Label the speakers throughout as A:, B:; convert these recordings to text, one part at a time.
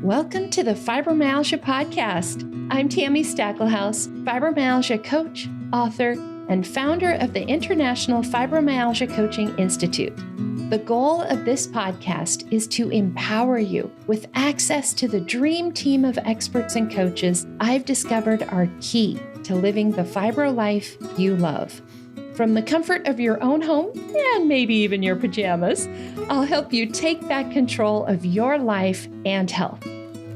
A: Welcome to the Fibromyalgia Podcast. I'm Tami Stackelhouse, fibromyalgia coach, author, and founder of the International Fibromyalgia Coaching Institute. The goal of this podcast is to empower you with access to the dream team of experts and coaches I've discovered are key to living the fibro life you love. From the comfort of your own home, and maybe even your pajamas, I'll help you take back control of your life and health.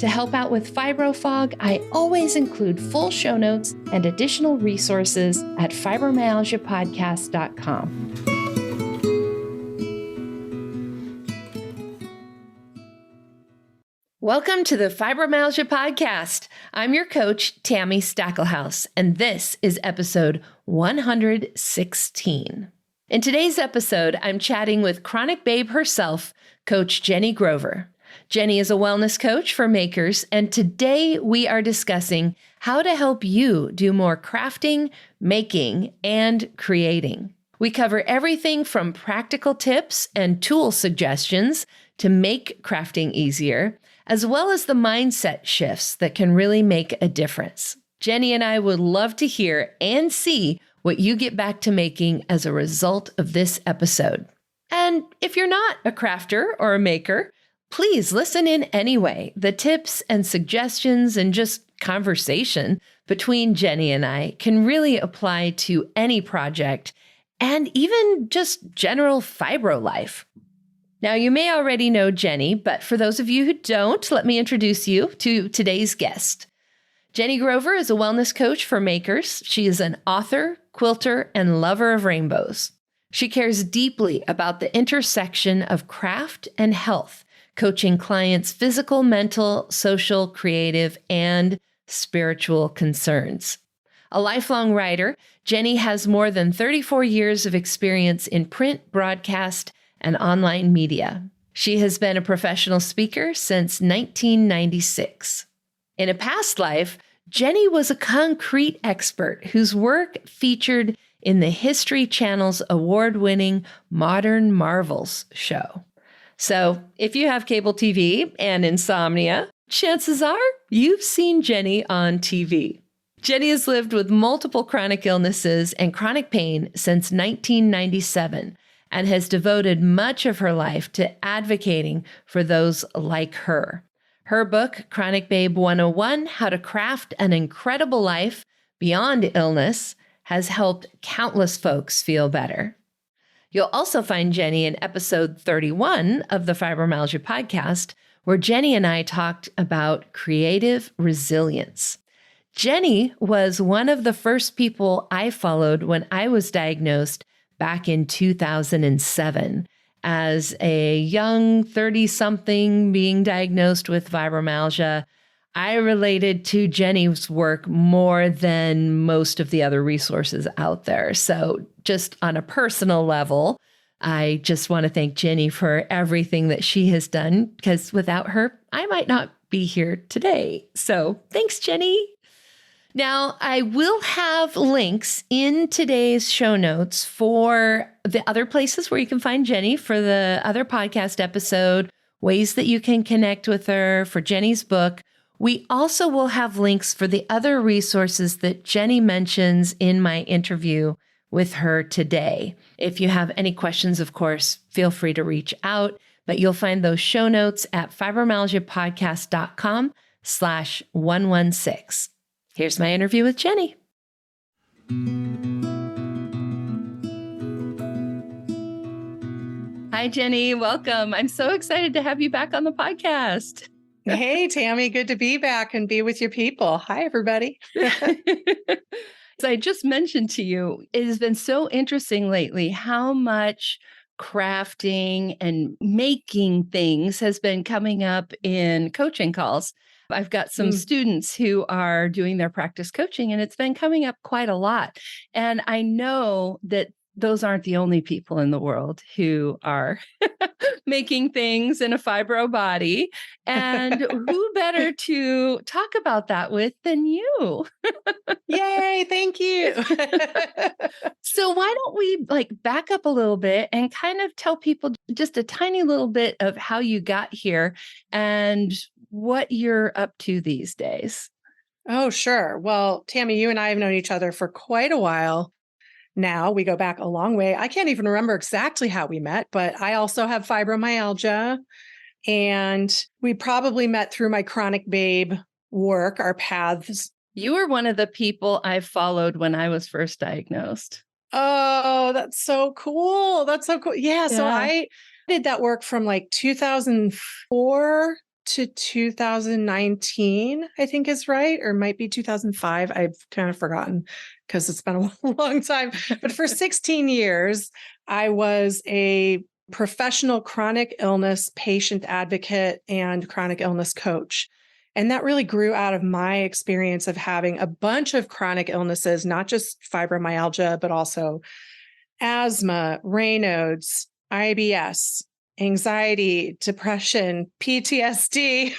A: To help out with fibro fog, I always include full show notes and additional resources at fibromyalgiapodcast.com. Welcome to the Fibromyalgia Podcast. I'm your coach, Tami Stackelhouse, and this is episode 116. In today's episode, I'm chatting with ChronicBabe herself, Coach Jenni Grover. Jenni is a wellness coach for makers, and today we are discussing how to help you do more crafting, making, and creating. We cover everything from practical tips and tool suggestions to make crafting easier, as well as the mindset shifts that can really make a difference. Jenni and I would love to hear and see what you get back to making as a result of this episode. And if you're not a crafter or a maker, please listen in anyway. The tips and suggestions and just conversation between Jenni and I can really apply to any project and even just general fibro life. Now, you may already know Jenni, but for those of you who don't, let me introduce you to today's guest. Jenni Grover is a wellness coach for makers. She is an author, quilter, and lover of rainbows. She cares deeply about the intersection of craft and health, coaching clients' physical, mental, social, creative, and spiritual concerns. A lifelong writer, Jenni has more than 34 years of experience in print, broadcast, and online media. She has been a professional speaker since 1996. In a past life, Jenni was a concrete expert whose work featured in the History Channel's award-winning Modern Marvels show. So if you have cable TV and insomnia, chances are you've seen Jenni on TV. Jenni has lived with multiple chronic illnesses and chronic pain since 1997 and has devoted much of her life to advocating for those like her. Her book, ChronicBabe 101, How to Craft an Incredible Life Beyond Illness, has helped countless folks feel better. You'll also find Jenni in episode 31 of the Fibromyalgia Podcast, where Jenni and I talked about creative resilience. Jenni was one of the first people I followed when I was diagnosed back in 2007 as a young 30-something being diagnosed with fibromyalgia. I related to Jenni's work more than most of the other resources out there. So just on a personal level, I just want to thank Jenni for everything that she has done, because without her, I might not be here today. So thanks, Jenni. Now, I will have links in today's show notes for the other places where you can find Jenni for the other podcast episode, ways that you can connect with her, for Jenni's book. We also will have links for the other resources that Jenni mentions in my interview with her today. If you have any questions, of course, feel free to reach out, but you'll find those show notes at fibromyalgiapodcast.com/116. Here's my interview with Jenni. Hi, Jenni. Welcome. I'm so excited to have you back on the podcast.
B: Hey, Tami. Good to be back and be with your people. Hi, everybody.
A: So I just mentioned to you, it has been so interesting lately how much crafting and making things has been coming up in coaching calls. I've got some students who are doing their practice coaching, and it's been coming up quite a lot. And I know that those aren't the only people in the world who are making things in a fibro body. And who better to talk about that with than you?
B: Yay, thank you.
A: So why don't we back up a little bit and kind of tell people just a tiny little bit of how you got here and what you're up to these days.
B: Oh, sure. Well, Tami, you and I have known each other for quite a while now. We go back a long way. I can't even remember exactly how we met, but I also have fibromyalgia. And we probably met through my ChronicBabe work. Our paths.
A: You were one of the people I followed when I was first diagnosed.
B: Oh, that's so cool. That's so cool. Yeah. So
A: Yeah.
B: I did that work from like 2004 to 2019, I think is right, or might be 2005. I've kind of forgotten because it's been a long time. But for 16 years, I was a professional chronic illness patient advocate and chronic illness coach. And that really grew out of my experience of having a bunch of chronic illnesses, not just fibromyalgia, but also asthma, Raynaud's, IBS, anxiety, depression, PTSD.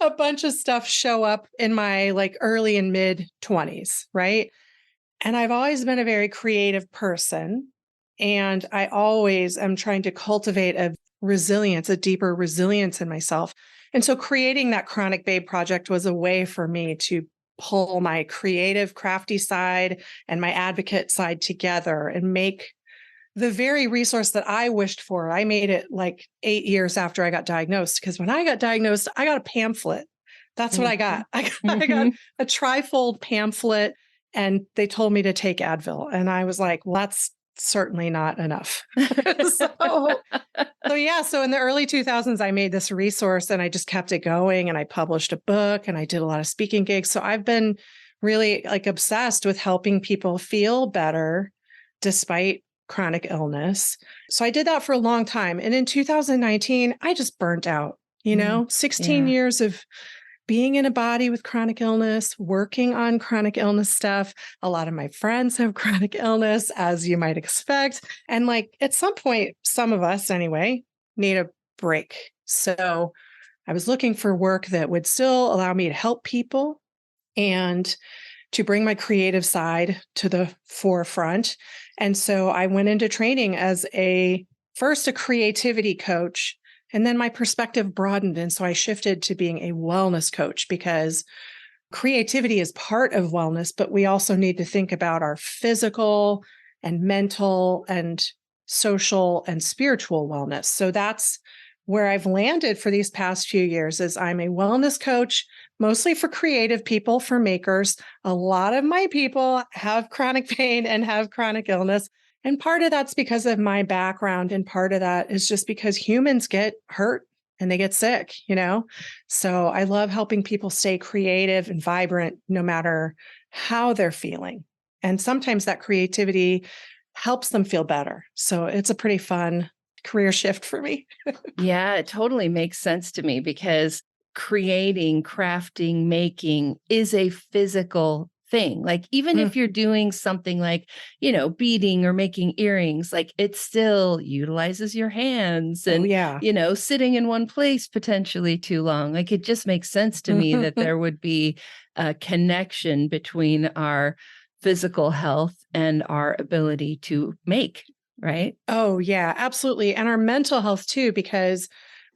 B: A bunch of stuff show up in my like early and mid 20s, right? And I've always been a very creative person. And I always am trying to cultivate a resilience, a deeper resilience in myself. And so creating that ChronicBabe project was a way for me to pull my creative, crafty side and my advocate side together and make the very resource that I wished for. I made it like 8 years after I got diagnosed, because when I got diagnosed, I got a pamphlet. That's what I got. I got a trifold pamphlet, and they told me to take Advil. And I was like, well, that's certainly not enough. So in the early 2000s, I made this resource and I just kept it going, and I published a book and I did a lot of speaking gigs. So I've been really like obsessed with helping people feel better despite chronic illness. So I did that for a long time. And in 2019, I just burnt out, 16 years of being in a body with chronic illness, working on chronic illness stuff. A lot of my friends have chronic illness, as you might expect. And like at some point, some of us anyway, need a break. So I was looking for work that would still allow me to help people and to bring my creative side to the forefront. And so I went into training as first a creativity coach, and then my perspective broadened. And so I shifted to being a wellness coach, because creativity is part of wellness, but we also need to think about our physical and mental and social and spiritual wellness. So that's where I've landed for these past few years. Is I'm a wellness coach, mostly for creative people, for makers. A lot of my people have chronic pain and have chronic illness. And part of that's because of my background. And part of that is just because humans get hurt and they get sick, So I love helping people stay creative and vibrant no matter how they're feeling. And sometimes that creativity helps them feel better. So it's a pretty fun career shift for me.
A: Yeah, it totally makes sense to me, because creating, crafting, making is a physical thing. Like even if you're doing something like, beading or making earrings, like it still utilizes your hands and, sitting in one place potentially too long. Like it just makes sense to me that there would be a connection between our physical health and our ability to make, right?
B: Oh, yeah, absolutely. And our mental health too, because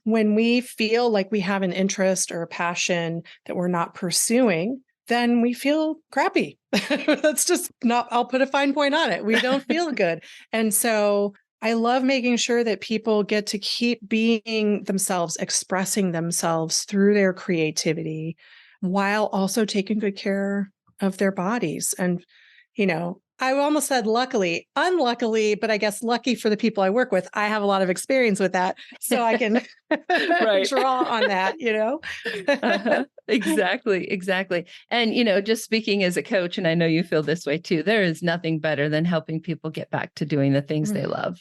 B: when we feel like we have an interest or a passion that we're not pursuing, then we feel crappy. That's just not, I'll put a fine point on it. We don't feel good. And so I love making sure that people get to keep being themselves, expressing themselves through their creativity, while also taking good care of their bodies. And, I almost said luckily, unluckily, but I guess lucky for the people I work with, I have a lot of experience with that. So I can draw on that,
A: Exactly. And, just speaking as a coach, and I know you feel this way too, there is nothing better than helping people get back to doing the things they love,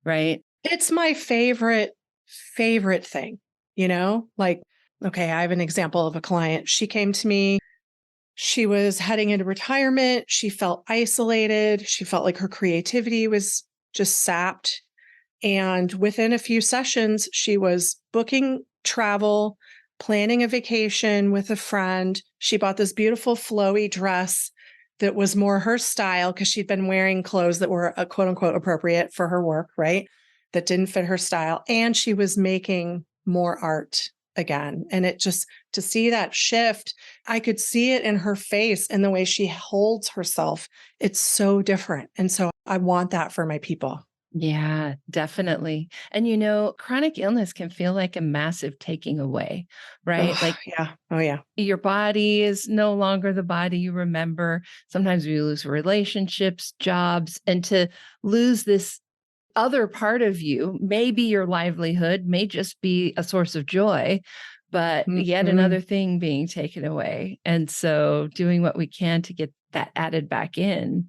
A: right?
B: It's my favorite thing, like, okay, I have an example of a client. She came to me. She was heading into retirement. She felt isolated. She felt like her creativity was just sapped. And within a few sessions, she was booking travel, planning a vacation with a friend. She bought this beautiful flowy dress that was more her style, because she'd been wearing clothes that were quote unquote appropriate for her work, right? That didn't fit her style. And she was making more art. again. And it just, to see that shift, I could see it in her face and the way she holds herself. It's so different. And so I want that for my people.
A: Yeah, definitely. And chronic illness can feel like a massive taking away, right?
B: Oh,
A: Like
B: yeah. Oh, yeah.
A: your body is no longer the body you remember. Sometimes we lose relationships, jobs, and to lose this other part of you, maybe your livelihood may just be a source of joy, but yet
B: Mhm.
A: another thing being taken away. And so doing what we can to get that added back in,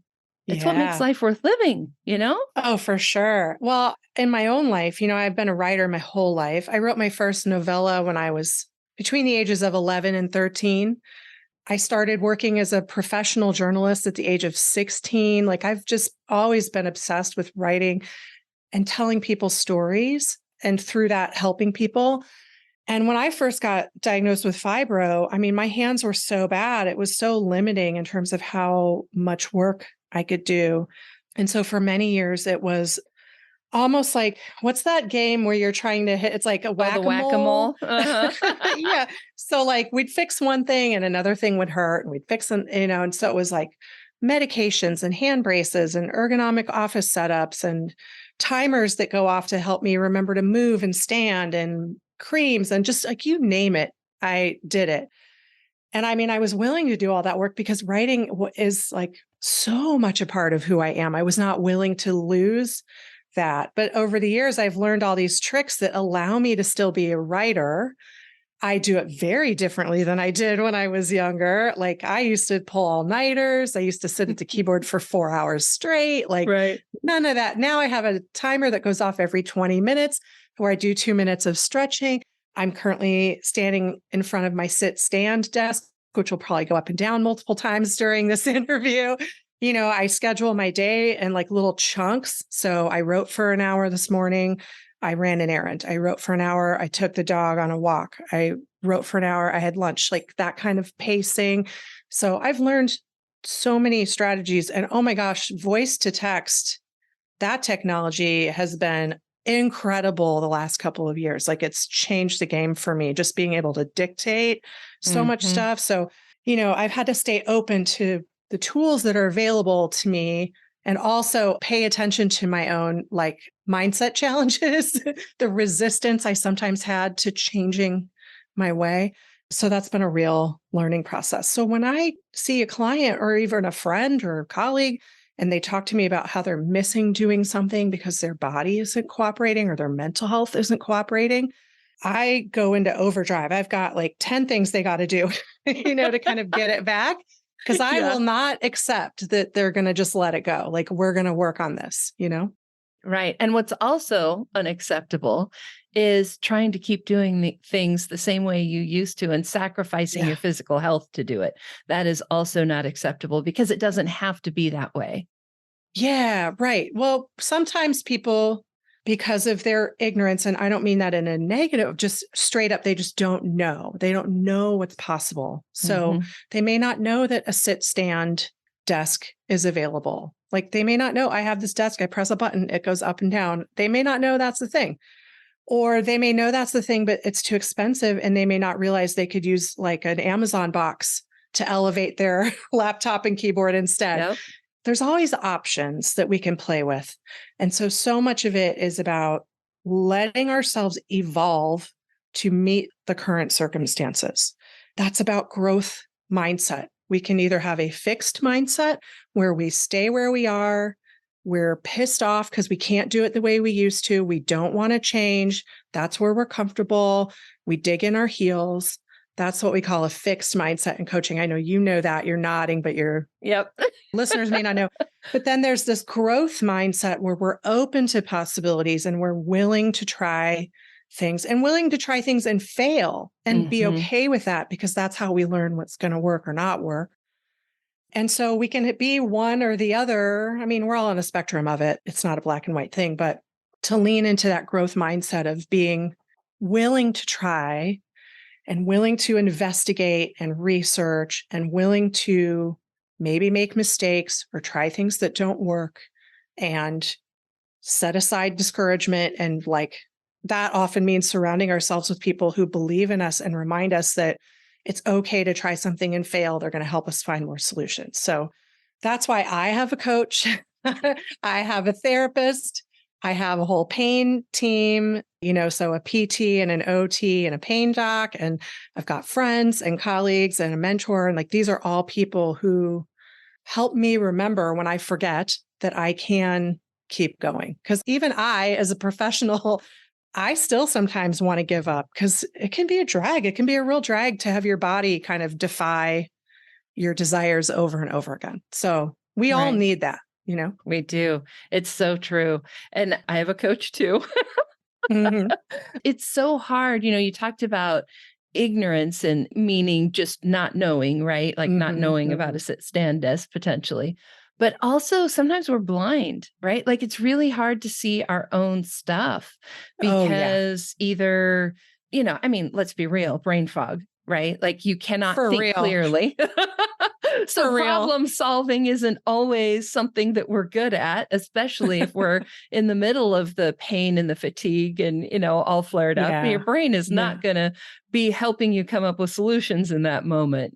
A: it's what makes
B: Yeah.
A: life worth living, you know?
B: Oh, for sure. Well, in my own life, I've been a writer my whole life. I wrote my first novella when I was between the ages of 11 and 13. I started working as a professional journalist at the age of 16. Like, I've just always been obsessed with writing and telling people stories, and through that, helping people. And when I first got diagnosed with fibro, I mean, my hands were so bad. It was so limiting in terms of how much work I could do. And so for many years, it was almost like, what's that game where you're trying to hit? It's like a
A: Oh, the
B: whack-a-mole.
A: whack-a-mole. Uh-huh.
B: Yeah. So like we'd fix one thing and another thing would hurt, and we'd fix them, and so it was like medications and hand braces and ergonomic office setups and timers that go off to help me remember to move and stand, and creams, and just like, you name it, I did it. And I mean, I was willing to do all that work because writing is like so much a part of who I am. I was not willing to lose that. But over the years, I've learned all these tricks that allow me to still be a writer. I do it very differently than I did when I was younger. Like, I used to pull all-nighters. I used to sit at the keyboard for 4 hours straight. Like,
A: Right.
B: none of that. Now I have a timer that goes off every 20 minutes where I do 2 minutes of stretching. I'm currently standing in front of my sit-stand desk, which will probably go up and down multiple times during this interview. I schedule my day in like little chunks. So I wrote for an hour this morning. I ran an errand. I wrote for an hour. I took the dog on a walk. I wrote for an hour. I had lunch, like that kind of pacing. So I've learned so many strategies. And oh my gosh, voice to text, that technology has been incredible the last couple of years. Like, it's changed the game for me, just being able to dictate so much
A: Mhm.
B: stuff. So, I've had to stay open to the tools that are available to me, and also pay attention to my own like mindset challenges, the resistance I sometimes had to changing my way. So that's been a real learning process. So when I see a client or even a friend or a colleague, and they talk to me about how they're missing doing something because their body isn't cooperating or their mental health isn't cooperating, I go into overdrive. I've got like 10 things they got to do, to kind of get it back, because I
A: Yeah.
B: will not accept that they're going to just let it go. Like, we're going to work on this.
A: Right. And what's also unacceptable is trying to keep doing the things the same way you used to and sacrificing
B: Yeah.
A: your physical health to do it. That is also not acceptable because it doesn't have to be that way.
B: Yeah, right. Well, sometimes people, because of their ignorance, and I don't mean that in a negative, just straight up, they just don't know. They don't know what's possible. So
A: Mhm.
B: they may not know that a sit stand desk is available. Like, they may not know, I have this desk, I press a button, it goes up and down. They may not know that's the thing. Or they may know that's the thing, but it's too expensive, and they may not realize they could use like an Amazon box to elevate their laptop and keyboard instead.
A: Yep.
B: There's always options that we can play with. And so much of it is about letting ourselves evolve to meet the current circumstances. That's about growth mindset. We can either have a fixed mindset where we stay where we are, we're pissed off because we can't do it the way we used to, we don't want to change. That's where we're comfortable. We dig in our heels. That's what we call a fixed mindset in coaching. I know you know that. You're nodding, but your
A: Yep.
B: listeners may not know. But then there's this growth mindset where we're open to possibilities and we're willing to try things, and willing to try things and fail and be
A: Mhm.
B: okay with that, because that's how we learn what's going to work or not work. And so we can be one or the other. I mean, we're all on a spectrum of it. It's not a black and white thing, but to lean into that growth mindset of being willing to try and willing to investigate and research and willing to maybe make mistakes or try things that don't work, and set aside discouragement and like that often means surrounding ourselves with people who believe in us and remind us that it's okay to try something and fail. They're going to help us find more solutions. So that's why I have a coach. I have a therapist. I have a whole pain team, so a PT and an OT and a pain doc. And I've got friends and colleagues and a mentor. And like, these are all people who help me remember when I forget that I can keep going. Because even I, as a professional, I still sometimes want to give up because it can be a drag. It can be a real drag to have your body kind of defy your desires over and over again. So we all
A: Right.
B: need that,
A: We do. It's so true. And I have a coach too.
B: Mhm.
A: It's so hard. You talked about ignorance and meaning just not knowing, right? Like not
B: Mhm,
A: knowing about a
B: mhm.
A: sit-stand desk potentially. But also sometimes we're blind, right? Like it's really hard to see our own stuff
B: Oh, yeah,
A: because either, I mean, let's be real, brain fog, right? Like you cannot
B: for
A: think
B: real,
A: clearly. So
B: for real.
A: problem solving isn't always something that we're good at, especially if we're in the middle of the pain and the fatigue and, all flared up. Your
B: Yeah,
A: brain is
B: yeah.
A: not going to be helping you come up with solutions in that moment.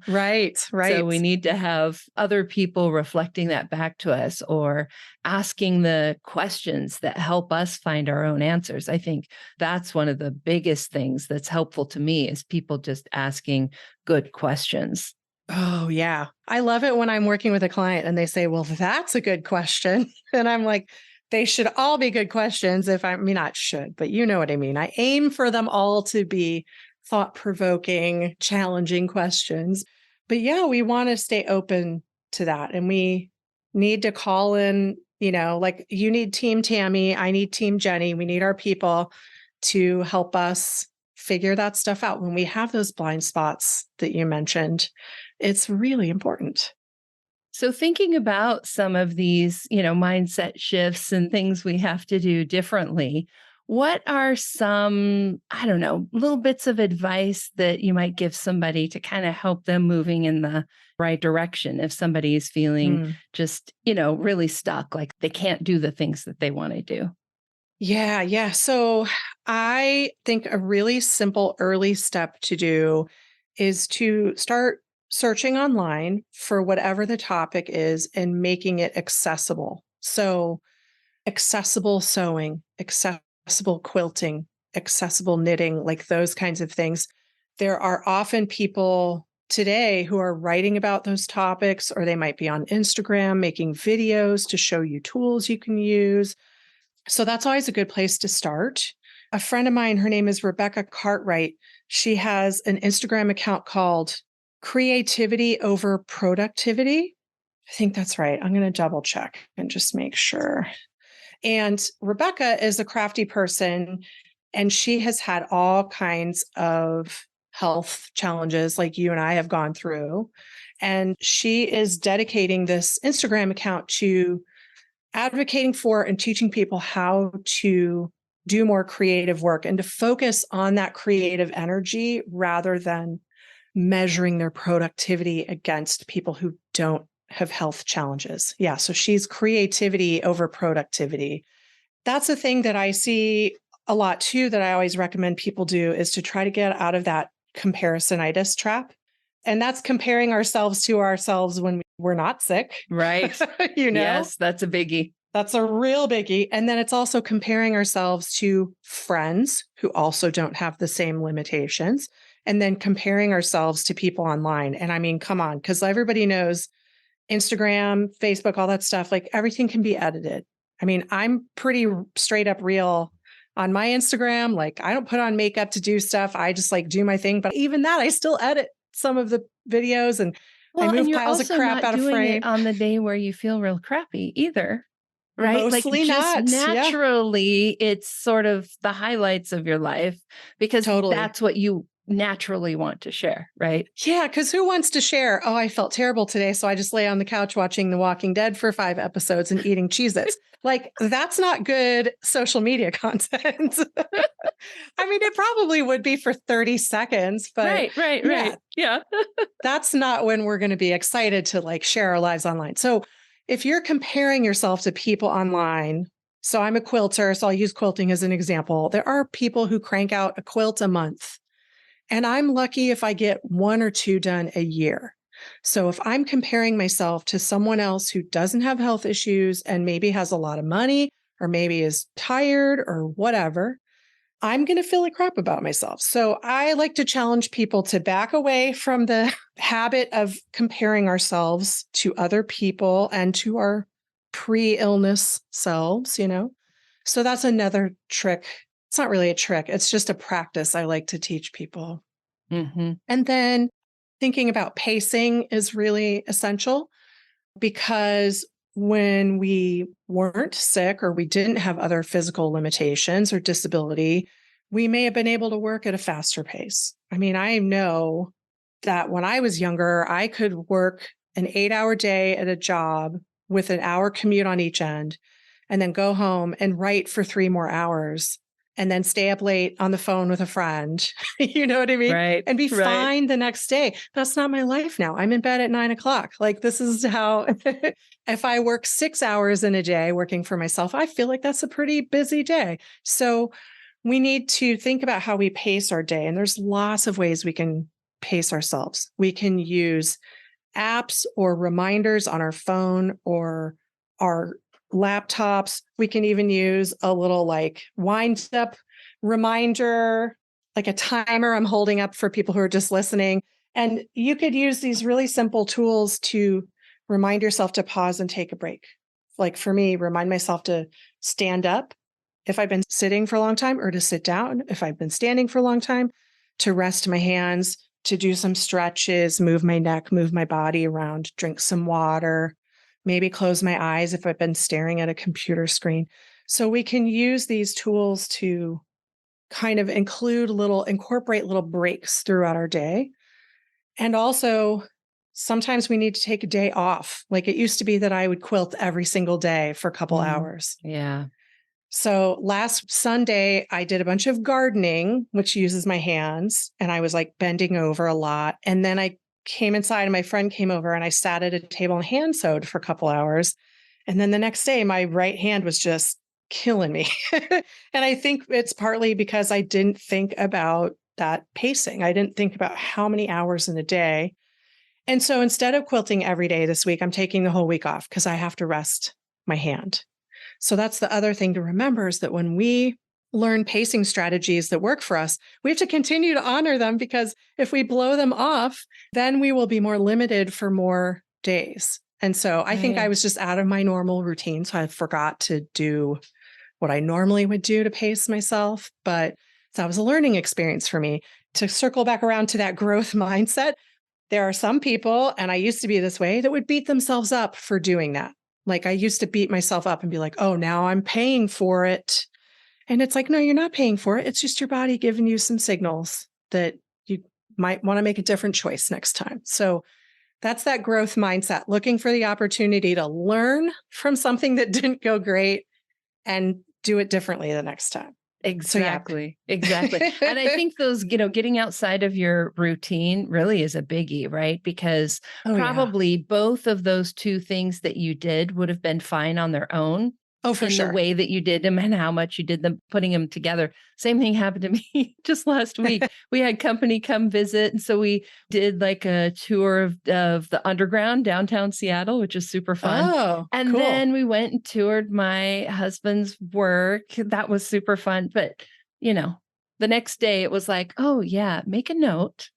B: Right,
A: So
B: right.
A: we need to have other people reflecting that back to us or asking the questions that help us find our own answers. I think that's one of the biggest things that's helpful to me is people just asking good questions.
B: Oh, yeah. I love it when I'm working with a client and they say, well, that's a good question. And I'm like, they should all be good questions not should, but you know what I mean. I aim for them all to be thought provoking, challenging questions. But yeah, we want to stay open to that. And we need to call in, like you need Team Tami, I need Team Jenni. We need our people to help us figure that stuff out when we have those blind spots that you mentioned. It's really important.
A: So thinking about some of these, mindset shifts and things we have to do differently, what are some, I don't know, little bits of advice that you might give somebody to kind of help them moving in the right direction if somebody is feeling
B: Mm.
A: just, really stuck, like they can't do the things that they want to do?
B: Yeah, yeah. So I think a really simple early step to do is to start searching online for whatever the topic is and making it accessible. So, accessible sewing, accessible quilting, accessible knitting, like those kinds of things. There are often people today who are writing about those topics, or they might be on Instagram making videos to show you tools you can use. So that's always a good place to start. A friend of mine, her name is Rebecca Cartwright. She has an Instagram account called Creativity Over Productivity. I think that's right. I'm going to double check and just make sure. And Rebecca is a crafty person, and she has had all kinds of health challenges like you and I have gone through. And she is dedicating this Instagram account to advocating for and teaching people how to do more creative work and to focus on that creative energy rather than measuring their productivity against people who don't have health challenges. Yeah. So she's creativity over productivity. That's a thing that I see a lot too, that I always recommend people do is to try to get out of that comparisonitis trap. And that's comparing ourselves to ourselves when we're not sick.
A: Right.
B: you know?
A: Yes, that's a biggie.
B: That's a real biggie. And then it's also comparing ourselves to friends who also don't have the same limitations, and then comparing ourselves to people online. And I mean, come on, because everybody knows Instagram, Facebook, all that stuff, like everything can be edited. I mean, I'm pretty straight up real on my Instagram. Like, I don't put on makeup to do stuff. I just like do my thing. But even that, I still edit some of the videos and I
A: Well, and
B: move
A: you're
B: piles of
A: also
B: crap
A: not
B: out of
A: doing it
B: frame.
A: on the day where you feel real crappy either. Right? Like
B: Mostly
A: just
B: not. Yeah,
A: naturally, it's sort of the highlights of your life because
B: totally.
A: that's what you naturally want to share, right?
B: Yeah, because who wants to share? Oh, I felt terrible today, so I just lay on the couch watching The Walking Dead for 5 episodes and eating Cheez-Its. Like, that's not good social media content. I mean, it probably would be for 30 seconds, but yeah,
A: Right. Yeah.
B: that's not when we're going to be excited to like share our lives online. So if you're comparing yourself to people online, So I'm a quilter, so I'll use quilting as an example. There are people who crank out a quilt a month, and I'm lucky if I get one or two done a year. So if I'm comparing myself to someone else who doesn't have health issues and maybe has a lot of money or maybe is tired or whatever, I'm going to feel like crap about myself. So I like to challenge people to back away from the habit of comparing ourselves to other people and to our pre-illness selves, you know? So that's another trick. It's not really a trick. It's just a practice I like to teach people.
A: Mm-hmm.
B: And then thinking about pacing is really essential because when we weren't sick or we didn't have other physical limitations or disability, we may have been able to work at a faster pace. I mean, I know that when I was younger, I could work an 8-hour day at a job with an hour commute on each end and then go home and write for 3 more hours and then stay up late on the phone with a friend. You know what I mean?
A: Right.
B: And be
A: Right.
B: fine the next day. That's not my life now. I'm in bed at 9 o'clock. Like, this is how, if I work 6 hours in a day working for myself, I feel like that's a pretty busy day. So we need to think about how we pace our day. And there's lots of ways we can pace ourselves. We can use apps or reminders on our phone or our laptops. We can even use a little like wind up reminder, like a timer I'm holding up for people who are just listening. And you could use these really simple tools to remind yourself to pause and take a break. Like for me, remind myself to stand up if I've been sitting for a long time, or to sit down if I've been standing for a long time, to rest my hands, to do some stretches, move my neck, move my body around, drink some water, maybe close my eyes if I've been staring at a computer screen. So we can use these tools to kind of incorporate little breaks throughout our day. And also, sometimes we need to take a day off. Like it used to be that I would quilt every single day for a couple hours.
A: Yeah.
B: So last Sunday, I did a bunch of gardening, which uses my hands, and I was like bending over a lot. And then I came inside and my friend came over and I sat at a table and hand sewed for a couple hours. And then the next day, my right hand was just killing me. And I think it's partly because I didn't think about that pacing. I didn't think about how many hours in a day. And so instead of quilting every day this week, I'm taking the whole week off because I have to rest my hand. So that's the other thing to remember, is that when we learn pacing strategies that work for us, we have to continue to honor them, because if we blow them off, then we will be more limited for more days. And so I think I was just out of my normal routine. So I forgot to do what I normally would do to pace myself. But that was a learning experience for me. To circle back around to that growth mindset, there are some people, and I used to be this way, that would beat themselves up for doing that. Like I used to beat myself up and be like, oh, now I'm paying for it. And it's like, no, you're not paying for it. It's just your body giving you some signals that you might want to make a different choice next time. So that's that growth mindset, looking for the opportunity to learn from something that didn't go great and do it differently the next time.
A: Exactly. Exactly. And I think those, getting outside of your routine really is a biggie, right? Because probably both of those two things that you did would have been fine on their own.
B: Oh, for
A: in
B: sure.
A: the way that you did them and how much you did them, putting them together. Same thing happened to me just last week. We had company come visit. And so we did like a tour of the underground downtown Seattle, which is super fun.
B: Oh,
A: and
B: cool.
A: then we went and toured my husband's work. That was super fun. But, the next day it was like, oh yeah, make a note.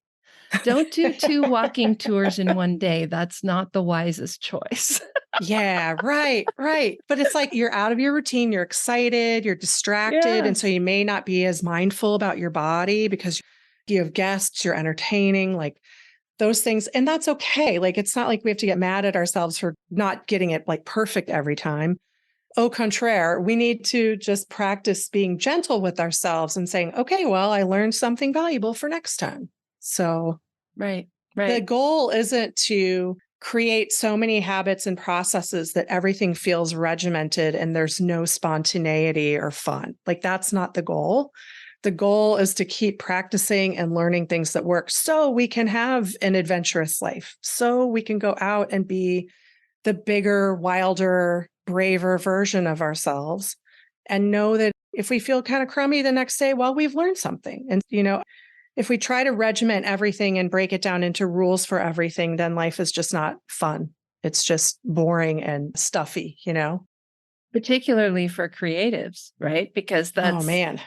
A: Don't do 2 walking tours in one day. That's not the wisest choice.
B: Yeah, right, right. But it's like you're out of your routine, you're excited, you're distracted.
A: Yeah.
B: And so you may not be as mindful about your body because you have guests, you're entertaining, like those things. And that's okay. Like, it's not like we have to get mad at ourselves for not getting it like perfect every time. Au contraire, we need to just practice being gentle with ourselves and saying, okay, well, I learned something valuable for next time. So
A: Right.
B: the goal isn't to create so many habits and processes that everything feels regimented and there's no spontaneity or fun. Like, that's not the goal. The goal is to keep practicing and learning things that work so we can have an adventurous life, so we can go out and be the bigger, wilder, braver version of ourselves. and know that if we feel kind of crummy the next day, well, we've learned something. And, if we try to regiment everything and break it down into rules for everything, then life is just not fun. It's just boring and stuffy.
A: Particularly for creatives, right? Because
B: Oh, man.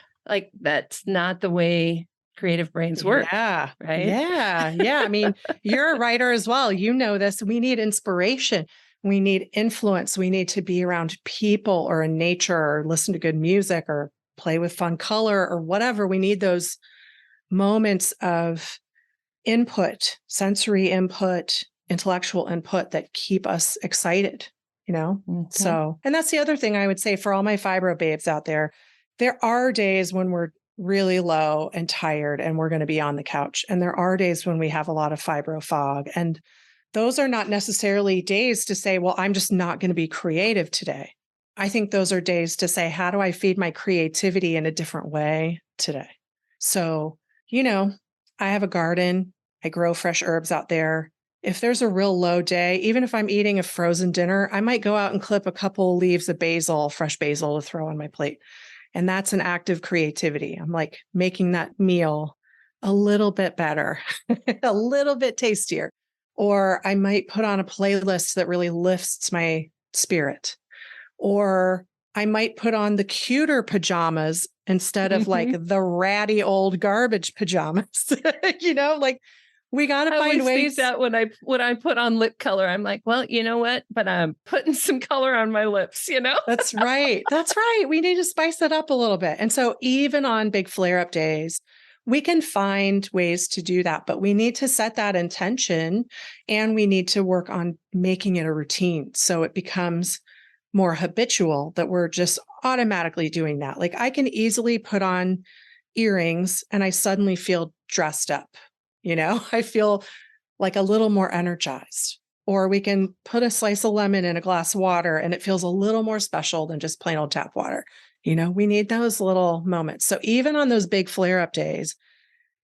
A: that's not the way creative brains work,
B: Yeah.
A: right?
B: Yeah. Yeah. I mean, you're a writer as well. You know this. We need inspiration. We need influence. We need to be around people or in nature or listen to good music or play with fun color or whatever. We need those moments of input, sensory input, intellectual input that keep us excited.
A: Mhm.
B: So, and that's the other thing I would say for all my fibro babes out there. There are days when we're really low and tired and we're going to be on the couch. And there are days when we have a lot of fibro fog. And those are not necessarily days to say, well, I'm just not going to be creative today. I think those are days to say, how do I feed my creativity in a different way today? So, I have a garden. I grow fresh herbs out there. If there's a real low day, even if I'm eating a frozen dinner, I might go out and clip a couple leaves of basil, fresh basil to throw on my plate. And that's an act of creativity. I'm like making that meal a little bit better, a little bit tastier. Or I might put on a playlist that really lifts my spirit. Or I might put on the cuter pajamas instead of like
A: Mhm.
B: the ratty old garbage pajamas. Like we got to
A: I
B: find
A: always think
B: ways.
A: that when I put on lip color, I'm like, well, you know what? But I'm putting some color on my lips, you know?
B: That's right. That's right. We need to spice it up a little bit. And so even on big flare up days, we can find ways to do that, but we need to set that intention and we need to work on making it a routine so it becomes more habitual that we're just automatically doing that. Like I can easily put on earrings and I suddenly feel dressed up. I feel like a little more energized. Or we can put a slice of lemon in a glass of water and it feels a little more special than just plain old tap water. We need those little moments. So even on those big flare up days,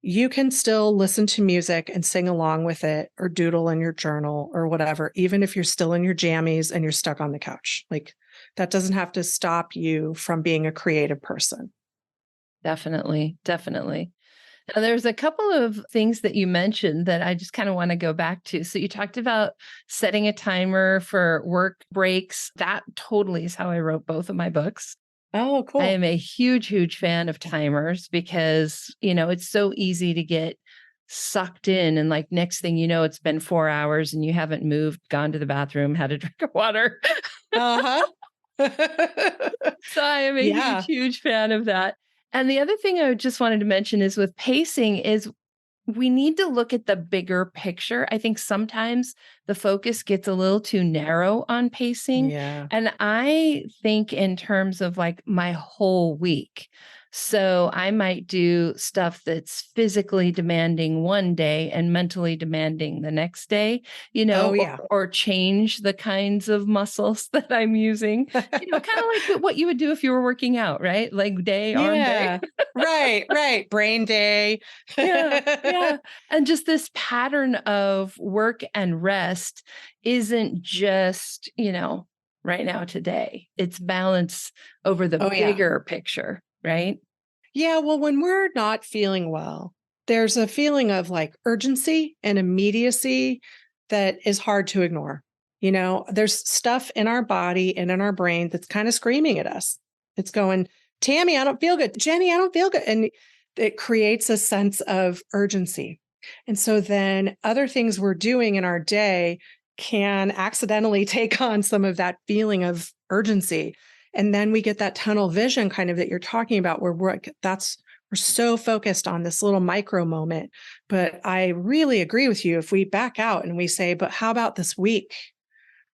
B: you can still listen to music and sing along with it or doodle in your journal or whatever, even if you're still in your jammies and you're stuck on the couch. Like that doesn't have to stop you from being a creative person.
A: Definitely, definitely. Now, there's a couple of things that you mentioned that I just kind of want to go back to. So you talked about setting a timer for work breaks. That totally is how I wrote both of my books.
B: Oh,
A: I
B: cool.
A: am a huge, huge fan of timers because, it's so easy to get sucked in. And like next thing you know, it's been 4 hours and you haven't moved, gone to the bathroom, had a drink of water.
B: Uh huh.
A: So I am a huge,
B: Yeah.
A: huge fan of that. And the other thing I just wanted to mention is with pacing is we need to look at the bigger picture. I think sometimes the focus gets a little too narrow on pacing.
B: Yeah.
A: And I think in terms of like my whole week. So I might do stuff that's physically demanding one day and mentally demanding the next day,
B: Oh,
A: or,
B: yeah.
A: or change the kinds of muscles that I'm using, kind of like what you would do if you were working out, right? Leg day, arm day.
B: Yeah. Right. Right. Brain day.
A: Yeah, yeah. And just this pattern of work and rest isn't just, right now today. It's balance over the
B: Oh, yeah.
A: bigger picture, right?
B: Yeah, well, when we're not feeling well, there's a feeling of like urgency and immediacy that is hard to ignore. There's stuff in our body and in our brain that's kind of screaming at us. It's going, Tammy, I don't feel good. Jenni, I don't feel good. And it creates a sense of urgency. And so then other things we're doing in our day can accidentally take on some of that feeling of urgency. And then we get that tunnel vision kind of that you're talking about where we're so focused on this little micro moment. But I really agree with you. If we back out and we say, but how about this week?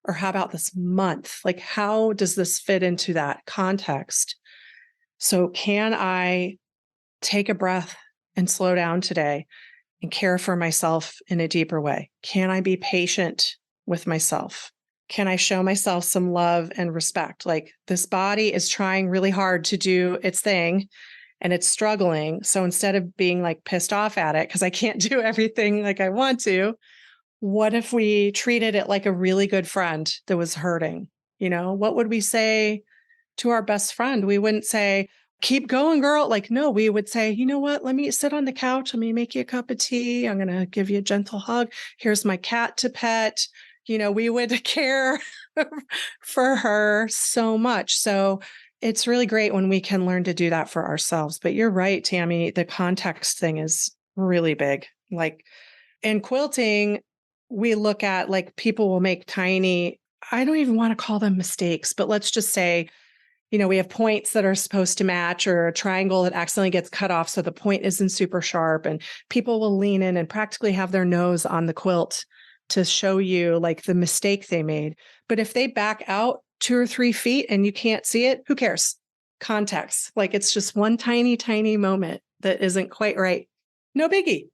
B: Or how about this month? Like, how does this fit into that context? So can I take a breath and slow down today and care for myself in a deeper way? Can I be patient with myself? Can I show myself some love and respect? Like this body is trying really hard to do its thing and it's struggling. So instead of being like pissed off at it because I can't do everything like I want to, what if we treated it like a really good friend that was hurting? What would we say to our best friend. We wouldn't say, keep going, girl. Like, no, we would say, you know what? Let me sit on the couch. Let me make you a cup of tea. I'm going to give you a gentle hug. Here's my cat to pet. We would care for her so much. So it's really great when we can learn to do that for ourselves. But you're right, Tami, the context thing is really big. Like in quilting, we look at like people will make tiny, I don't even want to call them mistakes, but let's just say, we have points that are supposed to match or a triangle that accidentally gets cut off. So the point isn't super sharp and people will lean in and practically have their nose on the quilt to show you like the mistake they made. But if they back out 2 or 3 feet and you can't see it, who cares? Context. Like it's just one tiny, tiny moment that isn't quite right. No biggie,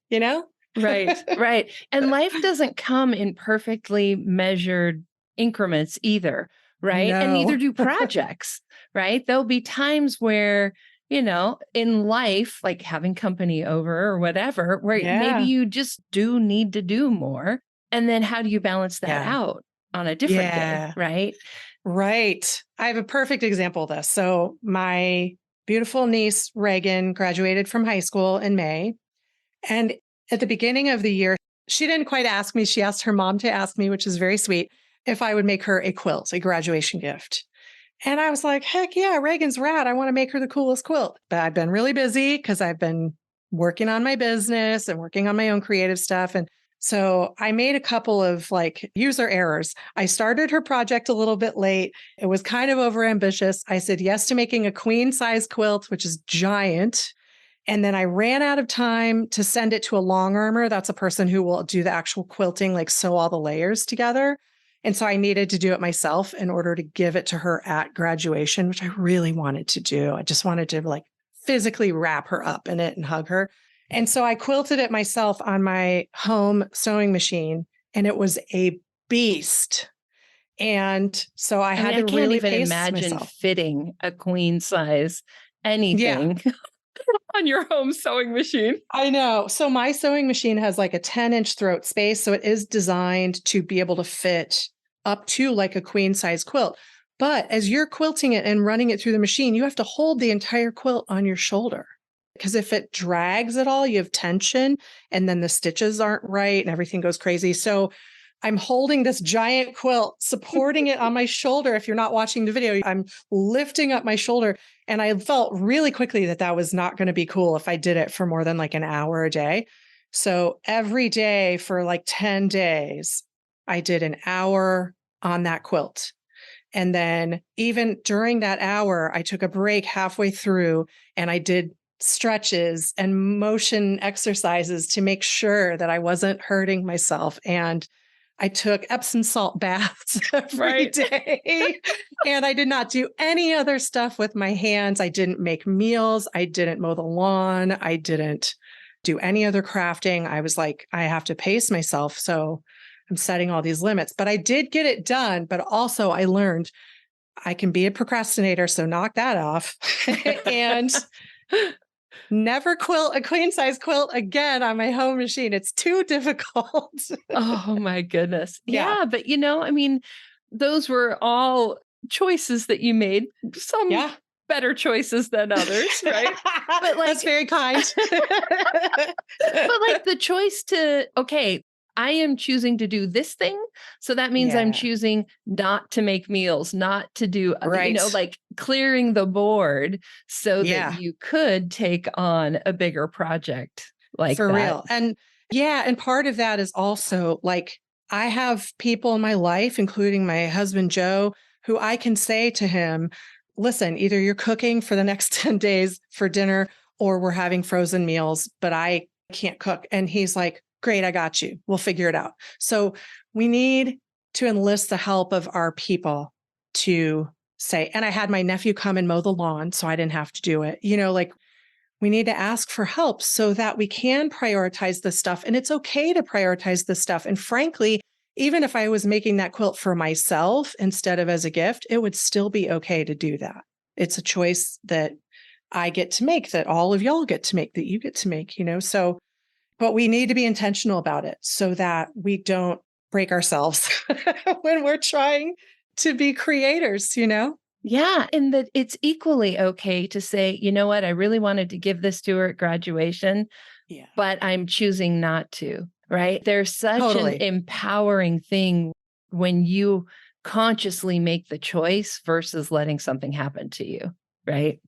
A: Right, right. And life doesn't come in perfectly measured increments either, right? And neither
B: No.
A: do projects, right? There'll be times where, in life, like having company over or whatever, where maybe
B: Yeah.
A: you just do need to do more. And then how do you balance that
B: Yeah.
A: out on a different day,
B: Yeah.
A: right?
B: Right. I have a perfect example of this. So my beautiful niece, Reagan, graduated from high school in May. And at the beginning of the year, she didn't quite ask me. She asked her mom to ask me, which is very sweet, if I would make her a quilt, a graduation gift. And I was like, heck yeah, Reagan's rad. I want to make her the coolest quilt. But I've been really busy because I've been working on my business and working on my own creative stuff. And so I made a couple of like user errors. I started her project a little bit late. It was kind of overambitious. I said yes to making a queen size quilt, which is giant. And then I ran out of time to send it to a long armor. That's a person who will do the actual quilting, like sew all the layers together. And so I needed to do it myself in order to give it to her at graduation, which I really wanted to do. I just wanted to like physically wrap her up in it and hug her. And so I quilted it myself on my home sewing machine, and it was a beast. And so I had
A: I
B: to
A: can't
B: really
A: even
B: pace
A: imagine
B: myself.
A: fitting a queen size
B: Yeah.
A: anything on your home sewing machine.
B: I know. So my sewing machine has like a 10-inch throat space. So it is designed to be able to fit up to like a queen size quilt. But as you're quilting it and running it through the machine, you have to hold the entire quilt on your shoulder. Because if it drags at all, you have tension and then the stitches aren't right and everything goes crazy. So I'm holding this giant quilt, supporting it on my shoulder. If you're not watching the video, I'm lifting up my shoulder. And I felt really quickly that that was not going to be cool if I did it for more than like an hour a day. So every day for like 10 days, I did an hour on that quilt. And then even during that hour, I took a break halfway through and I did stretches and motion exercises to make sure that I wasn't hurting myself. And I took Epsom salt baths every day. And I did not do any other stuff with my hands. I didn't make meals. I didn't mow the lawn. I didn't do any other crafting. I was like, I have to pace myself. So I'm setting all these limits. But I did get it done. But also I learned I can be a procrastinator. So knock that off. And never quilt a queen size quilt again on my home machine. It's too difficult.
A: Oh my goodness.
B: Yeah.
A: Yeah. But those were all choices that you made. Some
B: Yeah.
A: better choices than others, right?
B: But like, that's very kind.
A: But like the choice to, okay, I am choosing to do this thing. So that means I'm
B: Yeah.
A: choosing not to make meals, not to do,
B: Right.
A: like clearing the board so
B: Yeah.
A: that you could take on a bigger project like
B: For
A: that.
B: real. And yeah, and part of that is also like I have people in my life, including my husband, Joe, who I can say to him, listen, either you're cooking for the next 10 days for dinner or we're having frozen meals, but I can't cook. And he's like, great, I got you. We'll figure it out. So we need to enlist the help of our people to say, and I had my nephew come and mow the lawn so I didn't have to do it. Like we need to ask for help so that we can prioritize this stuff. And it's okay to prioritize this stuff. And frankly, even if I was making that quilt for myself instead of as a gift, it would still be okay to do that. It's a choice that I get to make, that all of y'all get to make, that you get to make, So, but we need to be intentional about it so that we don't break ourselves when we're trying to be creators.
A: Yeah. And that it's equally okay to say, you know what, I really wanted to give this to her at graduation,
B: Yeah.
A: but I'm choosing not to, right? There's such an
B: Totally.
A: empowering thing when you consciously make the choice versus letting something happen to you, right?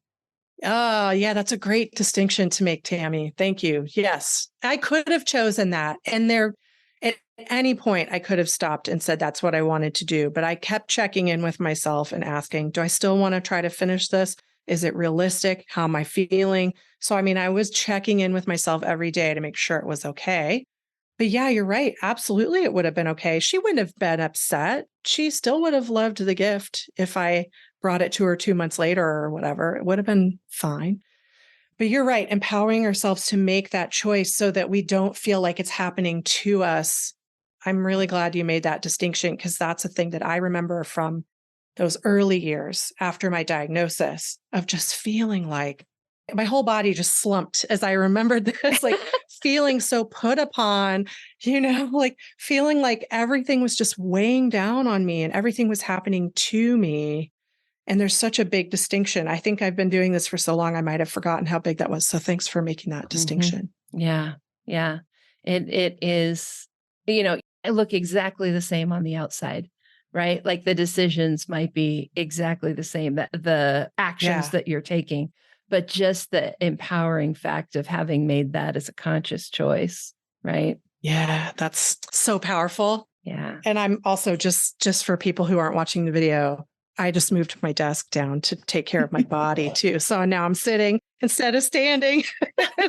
B: Oh, yeah, that's a great distinction to make, Tami. Thank you. Yes, I could have chosen that. And there, at any point, I could have stopped and said that's what I wanted to do. But I kept checking in with myself and asking, do I still want to try to finish this? Is it realistic? How am I feeling? So, I mean, I was checking in with myself every day to make sure it was okay. But yeah, you're right. Absolutely, it would have been okay. She wouldn't have been upset. She still would have loved the gift if I brought it to her 2 months later or whatever. It would have been fine. But you're right, empowering ourselves to make that choice so that we don't feel like it's happening to us. I'm really glad you made that distinction because that's a thing that I remember from those early years after my diagnosis of just feeling like my whole body just slumped as I remembered this, like feeling so put upon, like feeling like everything was just weighing down on me and everything was happening to me. And there's such a big distinction. I think I've been doing this for so long, I might have forgotten how big that was. So thanks for making that
A: Mhm.
B: distinction.
A: Yeah. Yeah. It is, I look exactly the same on the outside, right? Like the decisions might be exactly the same, that the actions
B: Yeah.
A: that you're taking, but just the empowering fact of having made that as a conscious choice, right?
B: Yeah. That's so powerful.
A: Yeah.
B: And I'm also just for people who aren't watching the video, I just moved my desk down to take care of my body too. So now I'm sitting instead of standing.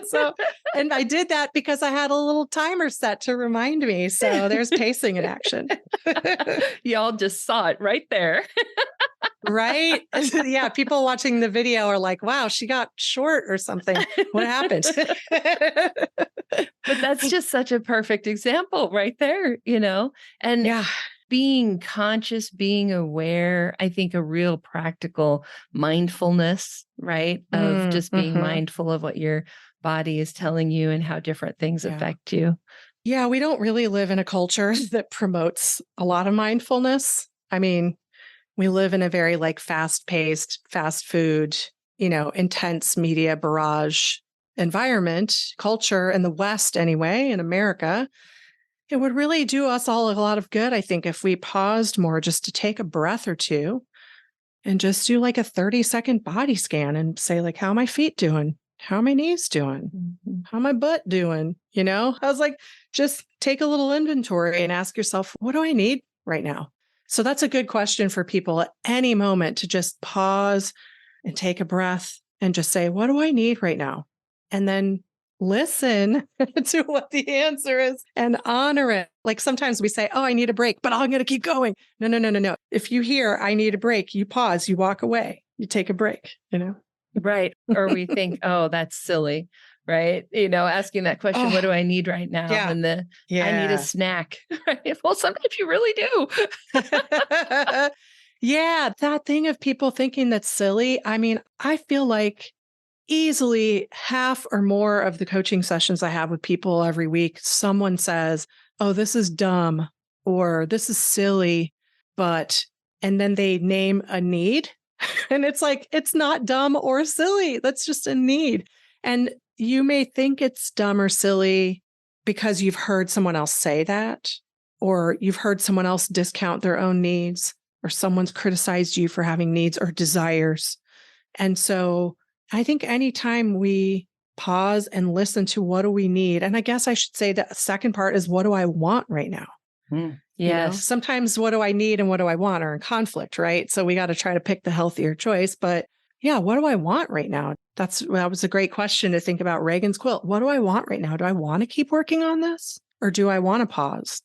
B: so, and I did that because I had a little timer set to remind me. So there's pacing in action.
A: Y'all just saw it right there.
B: Right? Yeah, people watching the video are like, "Wow, she got short or something. What happened?"
A: But that's just such a perfect example right there, And
B: Yeah.
A: being conscious, being aware, I think a real practical mindfulness, right? Of just being
B: Mhm.
A: mindful of what your body is telling you and how different things
B: Yeah.
A: affect you.
B: Yeah, we don't really live in a culture that promotes a lot of mindfulness. I mean, we live in a very like fast-paced, fast food, intense media barrage environment, culture in the West anyway, in America. It would really do us all a lot of good, I think, if we paused more just to take a breath or two and just do like a 30-second body scan and say, like, how are my feet doing? How are my knees doing?
A: Mhm.
B: How my butt doing? I was like, just take a little inventory and ask yourself, what do I need right now? So that's a good question for people at any moment to just pause and take a breath and just say, what do I need right now? And then listen to what the answer is and honor it. Like sometimes we say, oh, I need a break, but I'm going to keep going. No, no, no, no, no. If you hear I need a break, you pause, you walk away, you take a break.
A: Right. Or we think, oh, that's silly, right? Asking that question, what
B: Oh,
A: do I need right now?
B: yeah.
A: And I need a
B: Yeah.
A: snack. Right? Well, sometimes you really do.
B: Yeah, that thing of people thinking that's silly. I mean, I feel like easily half or more of the coaching sessions I have with people every week, someone says, "Oh, this is dumb," or "This is silly," but and then they name a need. And it's like, it's not dumb or silly. That's just a need. And you may think it's dumb or silly because you've heard someone else say that, or you've heard someone else discount their own needs, or someone's criticized you for having needs or desires. And so I think anytime we pause and listen to what do we need, and I guess I should say the second part is what do I want right now?
A: Yes.
B: Sometimes what do I need and what do I want are in conflict, right? So we got to try to pick the healthier choice. But yeah, what do I want right now? That was a great question to think about. Reagan's quilt. What do I want right now? Do I want to keep working on this or do I want to pause?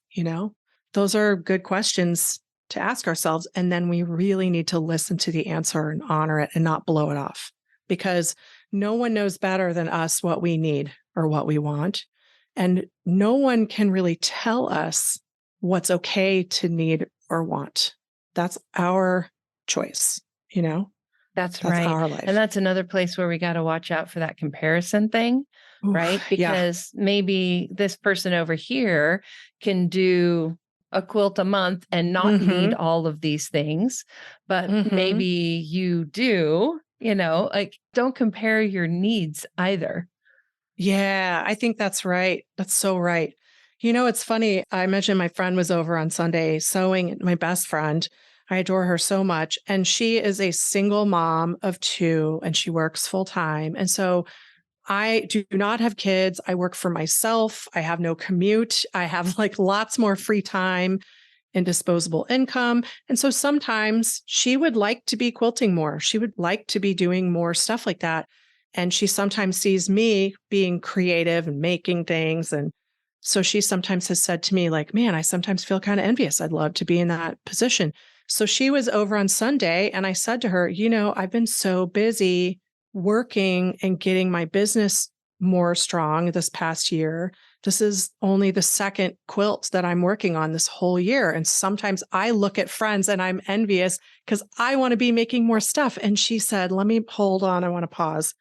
B: Those are good questions to ask ourselves. And then we really need to listen to the answer and honor it and not blow it off because no one knows better than us what we need or what we want. And no one can really tell us what's okay to need or want. That's our choice, you know?
A: That's
B: That's
A: right.
B: our
A: And
B: life.
A: that's another place where we got to watch out for that comparison thing,
B: Oof,
A: right?
B: yeah.
A: Because maybe this person over here can do a quilt a month and not need
B: Mm-hmm.
A: all of these things, but
B: Mm-hmm.
A: maybe you do, like don't compare your needs either.
B: Yeah, I think that's right. That's so right. It's funny. I mentioned my friend was over on Sunday sewing, my best friend. I adore her so much. And she is a single mom of two and she works full time. And so I do not have kids. I work for myself. I have no commute. I have like lots more free time and disposable income. And so sometimes she would like to be quilting more. She would like to be doing more stuff like that. And she sometimes sees me being creative and making things. And so she sometimes has said to me, like, man, I sometimes feel kind of envious. I'd love to be in that position. So she was over on Sunday and I said to her, I've been so busy working and getting my business more strong this past year. This is only the second quilt that I'm working on this whole year. And sometimes I look at friends and I'm envious because I want to be making more stuff. And she said, let me hold on. I want to pause.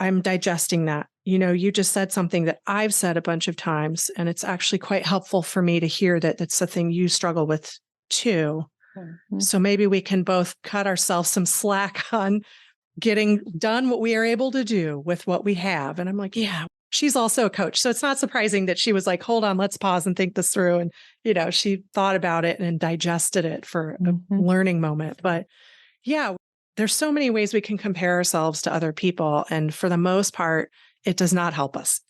B: I'm digesting that. You just said something that I've said a bunch of times, and it's actually quite helpful for me to hear that that's the thing you struggle with too.
A: Mhm.
B: So maybe we can both cut ourselves some slack on getting done what we are able to do with what we have. And I'm like, yeah, she's also a coach. So it's not surprising that she was like, hold on, let's pause and think this through. And, she thought about it and digested it for a
A: Mhm.
B: learning moment. But yeah, there's so many ways we can compare ourselves to other people. And for the most part, it does not help us.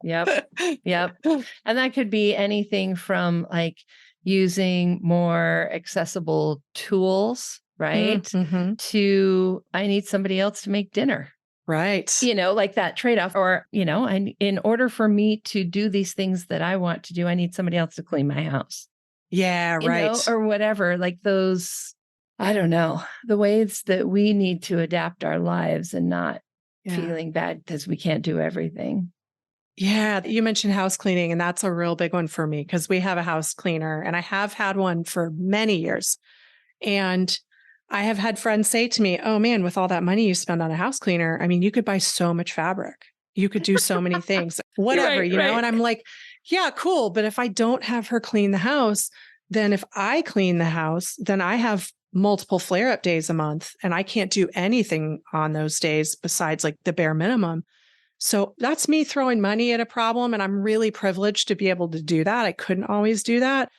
A: Yep. Yep. And that could be anything from like using more accessible tools, right?
B: Mm-hmm.
A: To I need somebody else to make dinner.
B: Right.
A: Like that trade-off, or, in order for me to do these things that I want to do, I need somebody else to clean my house,
B: Yeah, right.
A: or whatever, like those, I don't know, the ways that we need to adapt our lives and not
B: Yeah.
A: feeling bad because we can't do everything.
B: Yeah, you mentioned house cleaning, and that's a real big one for me because we have a house cleaner and I have had one for many years. And I have had friends say to me, oh man, with all that money you spend on a house cleaner, I mean, you could buy so much fabric. You could do so many things, whatever,
A: Right, right.
B: And I'm like, yeah, cool. But if I don't have her clean the house, then if I clean the house, then I have multiple flare up days a month and I can't do anything on those days besides like the bare minimum. So that's me throwing money at a problem. And I'm really privileged to be able to do that. I couldn't always do that.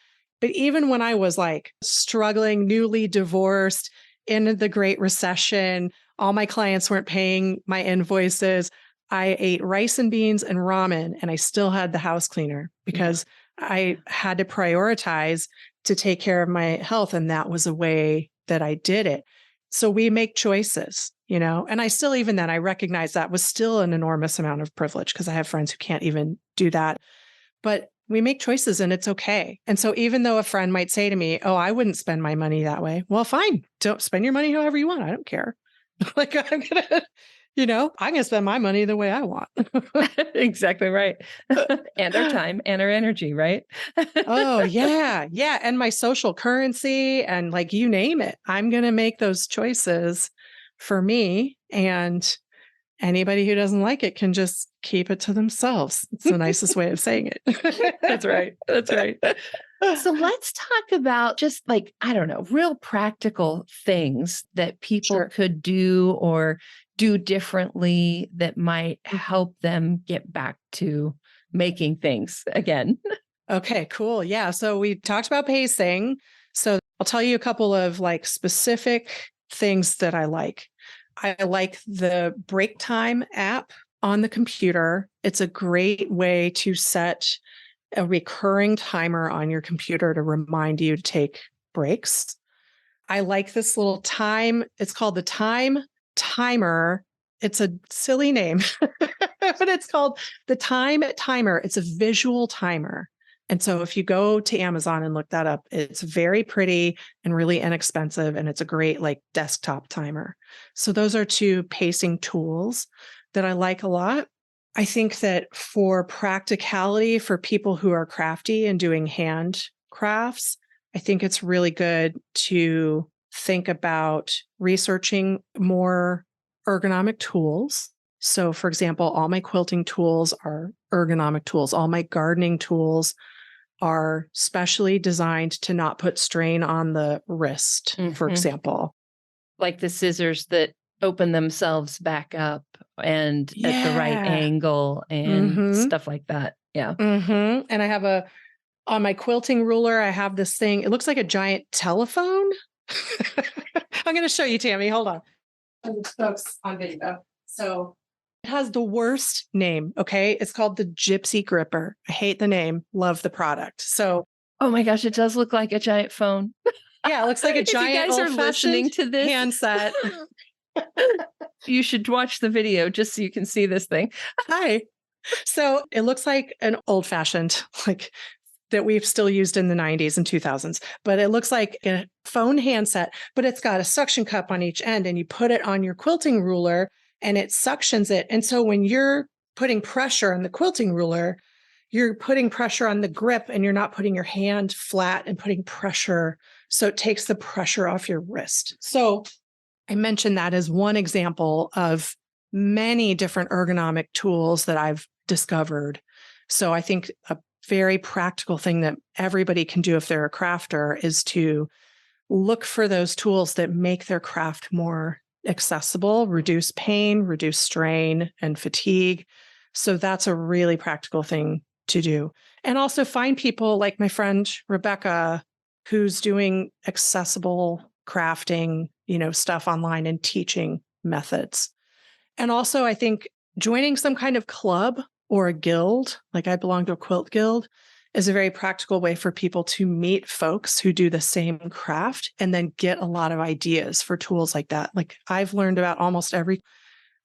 B: But even when I was like struggling, newly divorced, in the Great Recession, all my clients weren't paying my invoices. I ate rice and beans and ramen, and I still had the house cleaner
A: Yeah.
B: because I had to prioritize to take care of my health. And that was a way that I did it. So we make choices, and I still, even then, I recognize that was still an enormous amount of privilege because I have friends who can't even do that. But we make choices and it's okay. And so even though a friend might say to me, oh, I wouldn't spend my money that way. Well, fine. Don't spend your money however you want. I don't care. Like I'm going to spend my money the way I want.
A: Exactly right. And our time and our energy, right?
B: Oh, yeah. Yeah. And my social currency and like you name it. I'm going to make those choices for me. And anybody who doesn't like it can just keep it to themselves. It's the nicest way of saying it.
A: That's right. That's right. So let's talk about just like, I don't know, real practical things that people
B: Sure.
A: could do or do differently that might
B: Mhm.
A: help them get back to making things again.
B: Okay, cool. Yeah. So we talked about pacing. So I'll tell you a couple of like specific things that I like. I like the break time app on the computer. It's a great way to set a recurring timer on your computer to remind you to take breaks. I like this little time. It's called the Time Timer. It's a silly name, but it's called the Time Timer. It's a visual timer. And so if you go to Amazon and look that up, it's very pretty and really inexpensive. And it's a great like desktop timer. So those are two pacing tools that I like a lot. I think that for practicality, for people who are crafty and doing hand crafts, I think it's really good to think about researching more ergonomic tools. So, for example, all my quilting tools are ergonomic tools, all my gardening tools are specially designed to not put strain on the wrist, for
A: Mhm.
B: example.
A: Like the scissors that open themselves back up and at the right
B: Yeah.
A: angle and
B: Mm-hmm.
A: stuff like that. Yeah.
B: Mm-hmm. And I have on my quilting ruler, I have this thing. It looks like a giant telephone. I'm going to show you, Tami. Hold on. Folks on video. So it has the worst name. Okay. It's called the Gypsy Gripper. I hate the name. Love the product. So
A: Oh my gosh, it does look like a giant phone.
B: yeah, it looks like a
A: If you
B: giant
A: guys are listening
B: old-fashioned
A: to this,
B: handset.
A: you should watch the video just so you can see this thing.
B: Hi. So it looks like an old-fashioned, like that we've still used in the 90s and 2000s, but it looks like a phone handset, but it's got a suction cup on each end and you put it on your quilting ruler and it suctions it. And so when you're putting pressure on the quilting ruler, you're putting pressure on the grip and you're not putting your hand flat and putting pressure. So it takes the pressure off your wrist. So I mentioned that as one example of many different ergonomic tools that I've discovered. So I think a very practical thing that everybody can do if they're a crafter is to look for those tools that make their craft more accessible, reduce pain, reduce strain and fatigue. So that's a really practical thing to do. And also find people like my friend Rebecca, who's doing accessible crafting, stuff online and teaching methods. And also, I think joining some kind of club or a guild, like I belong to a quilt guild, is a very practical way for people to meet folks who do the same craft and then get a lot of ideas for tools like that. Like I've learned about almost every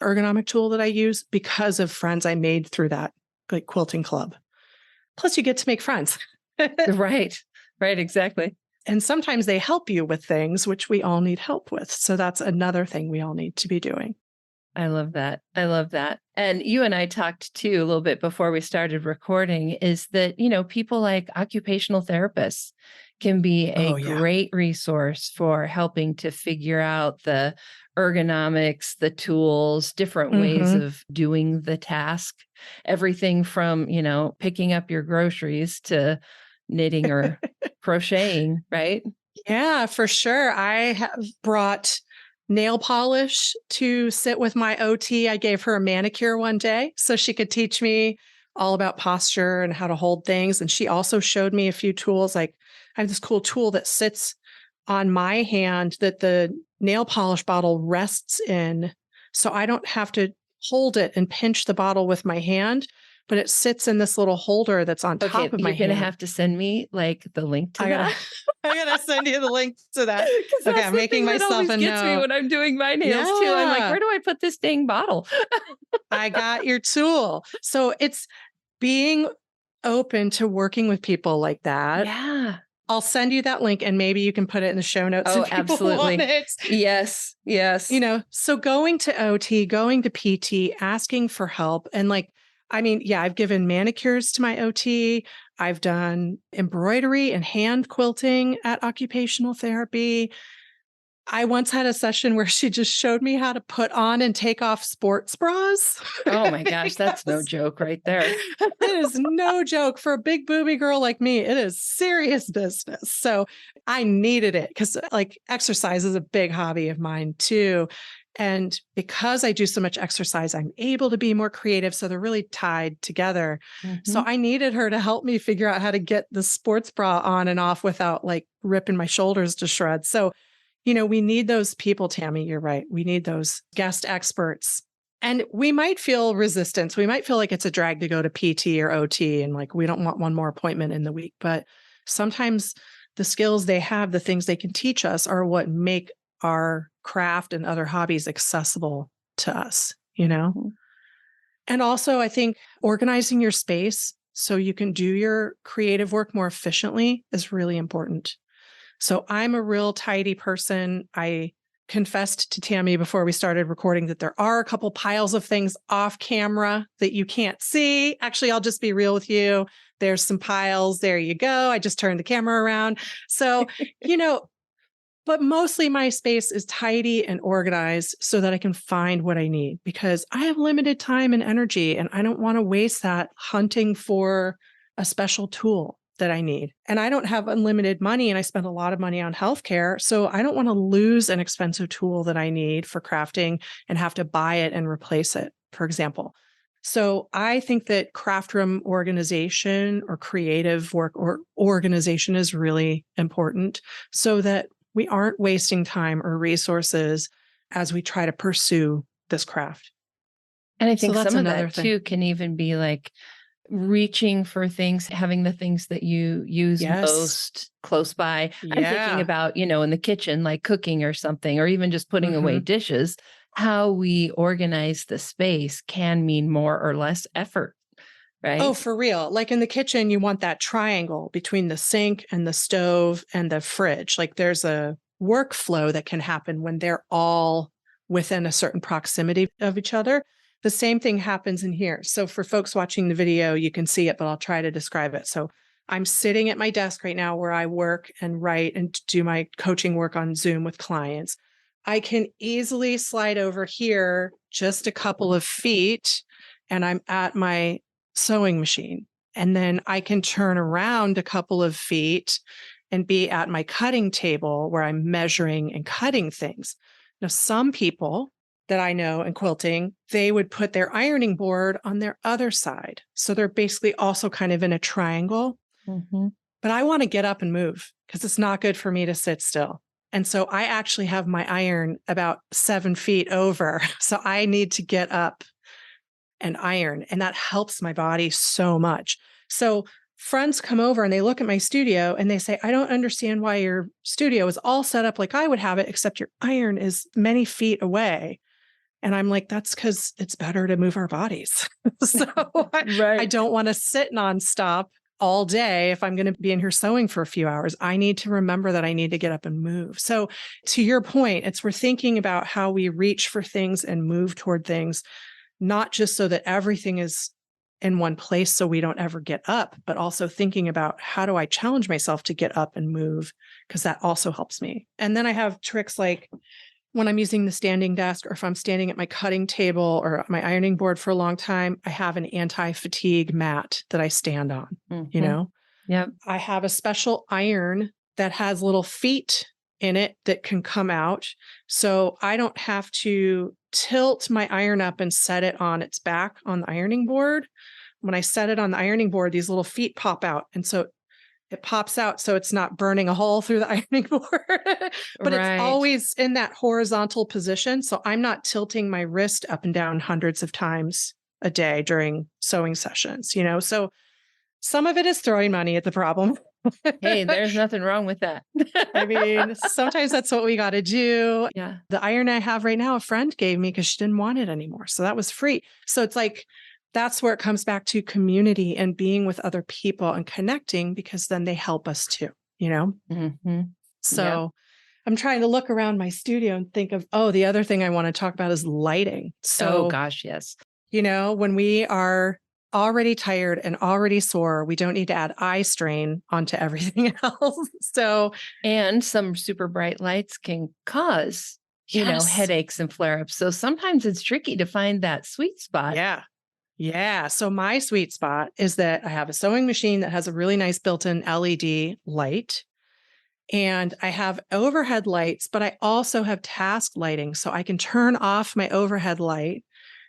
B: ergonomic tool that I use because of friends I made through that like quilting club. Plus, you get to make friends.
A: Right. Right. Exactly.
B: And sometimes they help you with things which we all need help with. So that's another thing we all need to be doing.
A: I love that. I love that. And you and I talked too a little bit before we started recording is that, people like occupational therapists can be a
B: Oh, yeah.
A: great resource for helping to figure out the ergonomics, the tools, different ways
B: Mm-hmm.
A: of doing the task. Everything from, picking up your groceries to knitting or crocheting, right?
B: Yeah, for sure. I have brought nail polish to sit with my OT. I gave her a manicure one day so she could teach me all about posture and how to hold things. And she also showed me a few tools. Like I have this cool tool that sits on my hand that the nail polish bottle rests in. So I don't have to hold it and pinch the bottle with my hand, but it sits in this little holder that's on
A: Okay,
B: top of my
A: you're going to
B: hand.
A: have to send me like the link to
B: I gotta,
A: that.
B: I gotta send you the link to that.
A: Because
B: Okay,
A: that's
B: I'm
A: the
B: making
A: thing that
B: myself
A: always
B: a
A: gets me
B: note.
A: when I'm doing my nails too. I'm like,
B: Yeah,
A: where do I put this dang bottle?
B: I got your tool. So it's being open to working with people like that.
A: Yeah.
B: I'll send you that link and maybe you can put it in the show notes
A: Oh,
B: if people want
A: absolutely.
B: it.
A: Yes. Yes.
B: So going to OT, going to PT, asking for help. And yeah, I've given manicures to my OT. I've done embroidery and hand quilting at occupational therapy. I once had a session where she just showed me how to put on and take off sports bras.
A: Oh my gosh, that's no
B: Because
A: joke right there.
B: it is no joke for a big booby girl like me. It is serious business. So I needed it because exercise is a big hobby of mine too. And because I do so much exercise, I'm able to be more creative. So they're really tied together. So
A: Mhm.
B: I needed her to help me figure out how to get the sports bra on and off without ripping my shoulders to shreds. So we need those people, Tami. You're right. We need those guest experts. And we might feel resistance. We might feel like it's a drag to go to PT or OT and we don't want one more appointment in the week. But sometimes the skills they have, the things they can teach us are what make our craft and other hobbies accessible to us.
A: Mhm.
B: And also, I think organizing your space so you can do your creative work more efficiently is really important. So I'm a real tidy person. I confessed to Tami before we started recording that there are a couple piles of things off camera that you can't see. Actually, I'll just be real with you. There's some piles. There you go. I just turned the camera around. So, but mostly my space is tidy and organized so that I can find what I need because I have limited time and energy and I don't want to waste that hunting for a special tool. that I need. And I don't have unlimited money and I spend a lot of money on healthcare. So I don't want to lose an expensive tool that I need for crafting and have to buy it and replace it, for example. So I think that craft room organization or creative work or organization is really important so that we aren't wasting time or resources as we try to pursue this craft.
A: And I
B: So
A: think
B: that's
A: some of
B: another
A: that
B: thing.
A: too can even be like reaching for things, having the things that you use
B: Yes.
A: most close by. I'm thinking
B: Yeah.
A: about, in the kitchen, like cooking or something, or even just putting away
B: Mhm.
A: dishes. How we organize the space can mean more or less effort, right?
B: Oh, for real. Like in the kitchen, you want that triangle between the sink and the stove and the fridge. Like there's a workflow that can happen when they're all within a certain proximity of each other. The same thing happens in here. So for folks watching the video, you can see it, but I'll try to describe it. So I'm sitting at my desk right now where I work and write and do my coaching work on Zoom with clients. I can easily slide over here just a couple of feet and I'm at my sewing machine. And then I can turn around a couple of feet and be at my cutting table where I'm measuring and cutting things. Now, some people that I know in quilting, they would put their ironing board on their other side. So they're basically also kind of in a triangle.
A: Mm-hmm.
B: But I want to get up and move because it's not good for me to sit still. And so I actually have my iron about 7 feet over. So I need to get up and iron. And that helps my body so much. So friends come over and they look at my studio and they say, I don't understand why your studio is all set up like I would have it, except your iron is many feet away. And I'm like, that's because it's better to move our bodies. So I don't want to sit nonstop all day if I'm going to be in here sewing for a few hours. I need to remember that I need to get up and move. So to your point, we're thinking about how we reach for things and move toward things, not just so that everything is in one place so we don't ever get up, but also thinking about how do I challenge myself to get up and move, because that also helps me. And then I have tricks like when I'm using the standing desk or if I'm standing at my cutting table or my ironing board for a long time, I have an anti-fatigue mat that I stand on,
A: Yep.
B: I have a special iron that has little feet in it that can come out. So I don't have to tilt my iron up and set it on its back on the ironing board. When I set it on the ironing board, these little feet pop out. And so it pops out so it's not burning a hole through the ironing board, but it's always in that horizontal position. So I'm not tilting my wrist up and down hundreds of times a day during sewing sessions, So some of it is throwing money at the problem.
A: Hey, there's nothing wrong with that.
B: I mean, sometimes that's what we got to do.
A: Yeah.
B: The iron I have right now, a friend gave me because she didn't want it anymore. So that was free. So it's like, that's where it comes back to community and being with other people and connecting, because then they help us too,
A: Mm-hmm.
B: So I'm trying to look around my studio and think of, the other thing I want to talk about is lighting. So,
A: oh gosh, yes.
B: When we are already tired and already sore, we don't need to add eye strain onto everything else.
A: And some super bright lights can cause,
B: Yes.
A: headaches and flare-ups. So sometimes it's tricky to find that sweet spot.
B: Yeah. So my sweet spot is that I have a sewing machine that has a really nice built-in LED light. And I have overhead lights, but I also have task lighting. So I can turn off my overhead light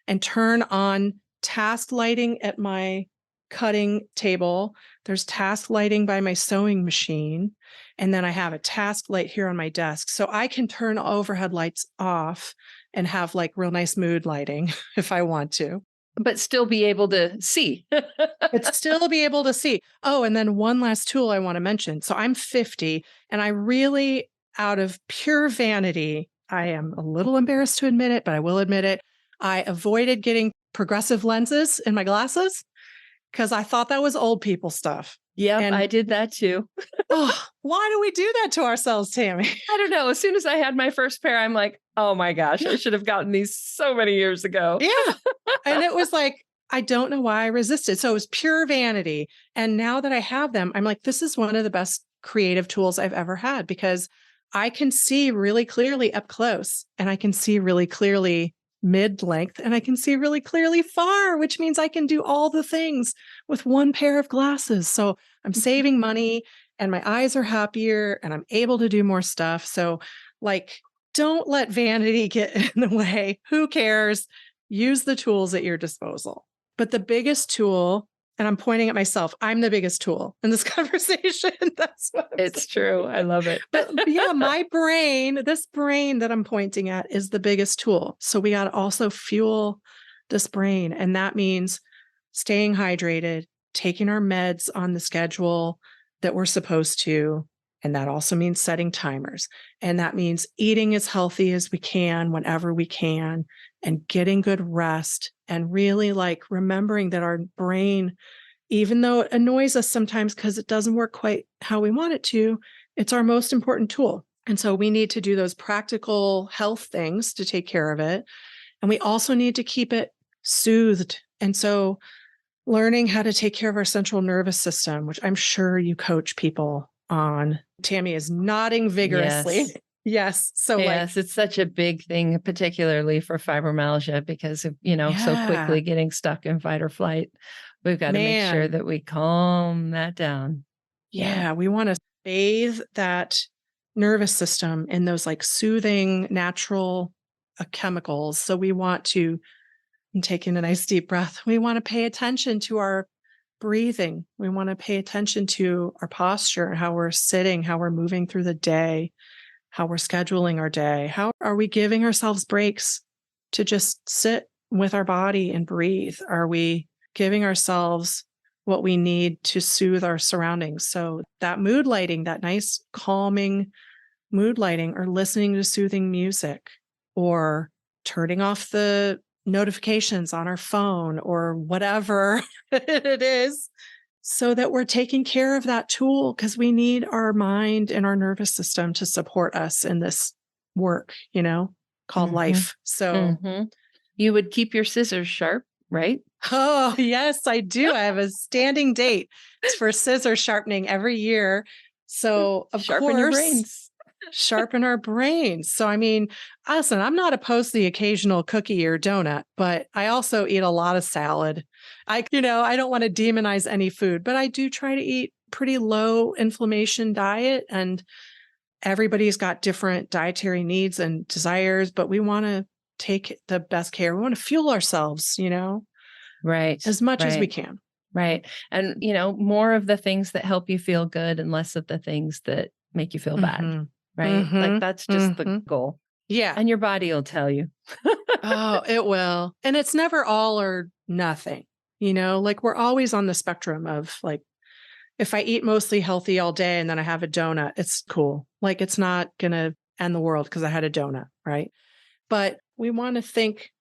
B: and turn on task lighting at my cutting table. There's task lighting by my sewing machine. And then I have a task light here on my desk. So I can turn overhead lights off and have like real nice mood lighting if I want to.
A: But still be able to see.
B: But still be able to see. Oh, and then one last tool I want to mention. So I'm 50 and I really, out of pure vanity, I am a little embarrassed to admit it, but I will admit it. I avoided getting progressive lenses in my glasses because I thought that was old people stuff.
A: Yep, I did that too.
B: Why do we do that to ourselves, Tami?
A: I don't know. As soon as I had my first pair, I'm like, oh my gosh, I should have gotten these so many years ago.
B: Yeah. And it was like, I don't know why I resisted. So it was pure vanity. And now that I have them, I'm like, this is one of the best creative tools I've ever had because I can see really clearly up close and I can see really clearly mid-length and I can see really clearly far, which means I can do all the things with one pair of glasses. So I'm saving money and my eyes are happier and I'm able to do more stuff. So like, don't let vanity get in the way. Who cares? Use the tools at your disposal. But the biggest tool, and I'm pointing at myself, I'm the biggest tool in this conversation. That's what
A: it's true. I love it.
B: But yeah, my brain, this brain that I'm pointing at is the biggest tool. So we got to also fuel this brain. And that means staying hydrated, taking our meds on the schedule that we're supposed to. And that also means setting timers. And that means eating as healthy as we can whenever we can and getting good rest and really like remembering that our brain, even though it annoys us sometimes because it doesn't work quite how we want it to, it's our most important tool. And so we need to do those practical health things to take care of it. And we also need to keep it soothed. And so learning how to take care of our central nervous system, which I'm sure you coach people on. Tami is nodding vigorously.
A: Yes.
B: Yes. So
A: yes, it's such a big thing, particularly for fibromyalgia, because of, so quickly getting stuck in fight or flight. We've got to make sure that we calm that down.
B: Yeah. We want to bathe that nervous system in those like soothing, natural chemicals. So we want to, and taking a nice deep breath, we want to pay attention to our breathing. We want to pay attention to our posture, how we're sitting, how we're moving through the day, how we're scheduling our day. How are we giving ourselves breaks to just sit with our body and breathe? Are we giving ourselves what we need to soothe our surroundings? So that mood lighting, that nice calming mood lighting, or listening to soothing music, or turning off the notifications on our phone or whatever it is, so that we're taking care of that tool, because we need our mind and our nervous system to support us in this work, called life. So
A: you would keep your scissors sharp, right?
B: Oh, yes, I do. I have a standing date for scissor sharpening every year. So of
A: Sharpen your
B: course,
A: brains.
B: sharpen our brains. So, I mean, listen, I'm not opposed to the occasional cookie or donut, but I also eat a lot of salad. I don't want to demonize any food, but I do try to eat pretty low inflammation diet, and everybody's got different dietary needs and desires, but we want to take the best care. We want to fuel ourselves,
A: right,
B: as much as we can.
A: Right. And, more of the things that help you feel good and less of the things that make you feel bad. Right. Like that's just the goal.
B: Yeah.
A: And your body will tell you.
B: Oh, it will. And it's never all or nothing, like we're always on the spectrum of like, if I eat mostly healthy all day and then I have a donut, it's cool. Like it's not going to end the world because I had a donut. Right. But we want to think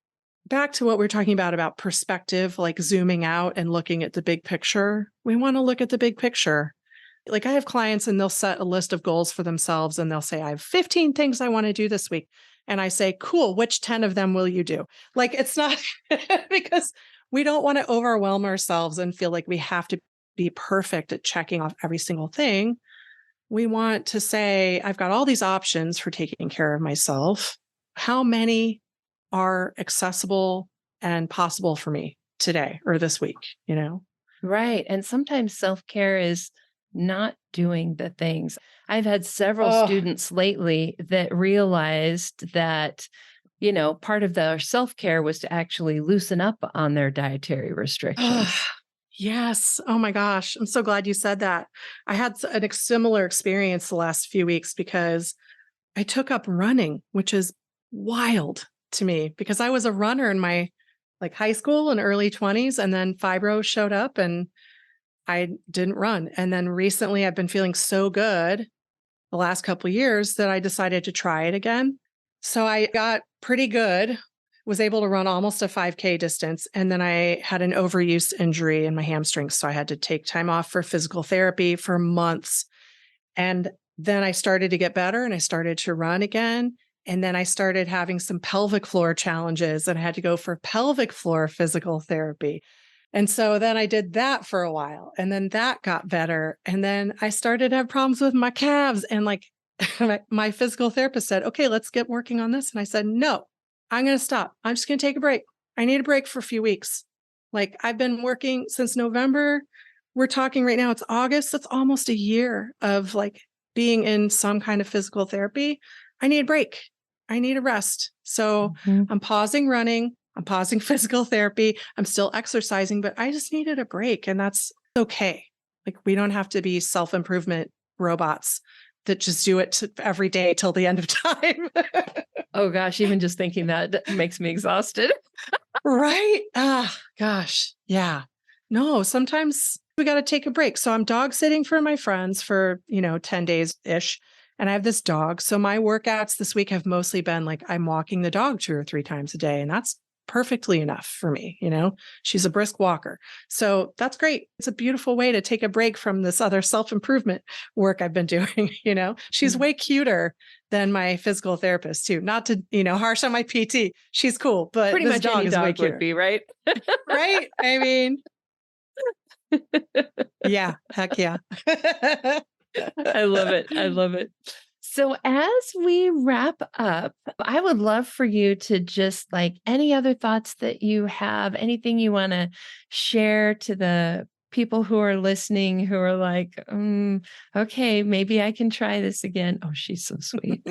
B: back to what we're talking about perspective, like zooming out and looking at the big picture. We want to look at the big picture. Like I have clients and they'll set a list of goals for themselves and they'll say, I have 15 things I want to do this week. And I say, cool, which 10 of them will you do? Like it's not because we don't want to overwhelm ourselves and feel like we have to be perfect at checking off every single thing. We want to say, I've got all these options for taking care of myself. How many are accessible and possible for me today or this week,
A: Right. And sometimes self-care is not doing the things. I've had several students lately that realized that, part of their self-care was to actually loosen up on their dietary restrictions.
B: Yes. Oh my gosh. I'm so glad you said that. I had a similar experience the last few weeks because I took up running, which is wild to me because I was a runner in my high school and early 20s, and then fibro showed up and I didn't run. And then recently I've been feeling so good the last couple of years that I decided to try it again. So I got pretty good, was able to run almost a 5K distance. And then I had an overuse injury in my hamstrings. So I had to take time off for physical therapy for months. And then I started to get better and I started to run again. And then I started having some pelvic floor challenges and I had to go for pelvic floor physical therapy. And so then I did that for a while and then that got better. And then I started to have problems with my calves and my physical therapist said, okay, let's get working on this. And I said, no, I'm going to stop. I'm just going to take a break. I need a break for a few weeks. Like I've been working since November. We're talking right now, it's August. That's almost a year of like being in some kind of physical therapy. I need a break. I need a rest. So I'm pausing running. I'm pausing physical therapy. I'm still exercising, but I just needed a break. And that's okay. Like we don't have to be self-improvement robots that just do it every day till the end of time.
A: Oh gosh, even just thinking that makes me exhausted.
B: Right? Ah, gosh. Yeah. No, sometimes we got to take a break. So I'm dog sitting for my friends for, 10 days ish. And I have this dog. So my workouts this week have mostly been like I'm walking the dog 2 or 3 times a day. And that's perfectly enough for me. She's a brisk walker. So that's great. It's a beautiful way to take a break from this other self-improvement work I've been doing. She's way cuter than my physical therapist too. Not to, harsh on my PT. She's cool, but
A: Pretty
B: this
A: much
B: dog
A: any
B: is way
A: dog
B: cuter.
A: would be, right?
B: Right? I mean, yeah, heck yeah.
A: I love it. I love it. So as we wrap up, I would love for you to just like any other thoughts that you have, anything you want to share to the people who are listening who are like, okay, maybe I can try this again. Oh, she's so sweet.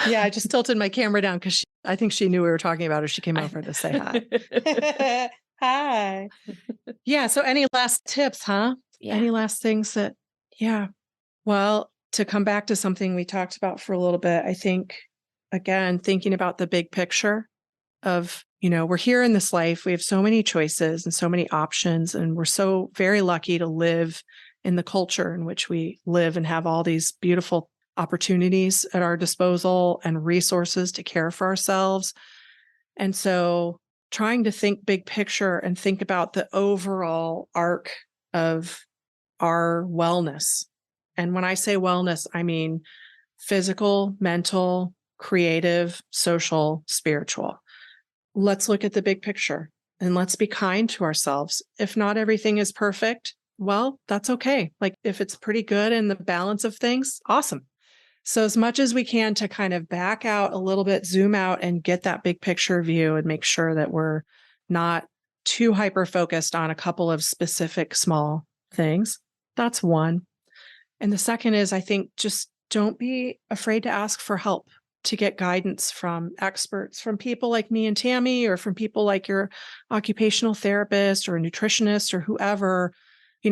B: Yeah, I just tilted my camera down because I think she knew we were talking about her. She came over to say hi. Hi. Yeah. So any last tips, huh?
A: Yeah.
B: Any last things yeah. Well, to come back to something we talked about for a little bit, I think, again, thinking about the big picture of, we're here in this life. We have so many choices and so many options, and we're so very lucky to live in the culture in which we live and have all these beautiful opportunities at our disposal and resources to care for ourselves. And so trying to think big picture and think about the overall arc of our wellness. And when I say wellness, I mean physical, mental, creative, social, spiritual. Let's look at the big picture and let's be kind to ourselves. If not everything is perfect, well, that's okay. Like if it's pretty good in the balance of things, awesome. So as much as we can to kind of back out a little bit, zoom out and get that big picture view and make sure that we're not too hyper focused on a couple of specific small things. That's one. And the second is, I think, just don't be afraid to ask for help, to get guidance from experts, from people like me and Tami, or from people like your occupational therapist or a nutritionist or whoever,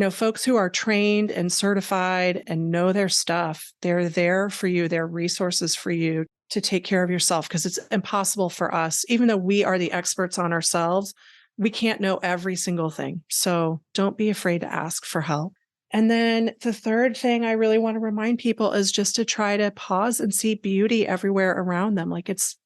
B: folks who are trained and certified and know their stuff. They're there for you. They're resources for you to take care of yourself, because it's impossible for us, even though we are the experts on ourselves, we can't know every single thing. So don't be afraid to ask for help. And then the third thing I really want to remind people is just to try to pause and see beauty everywhere around them. Like it's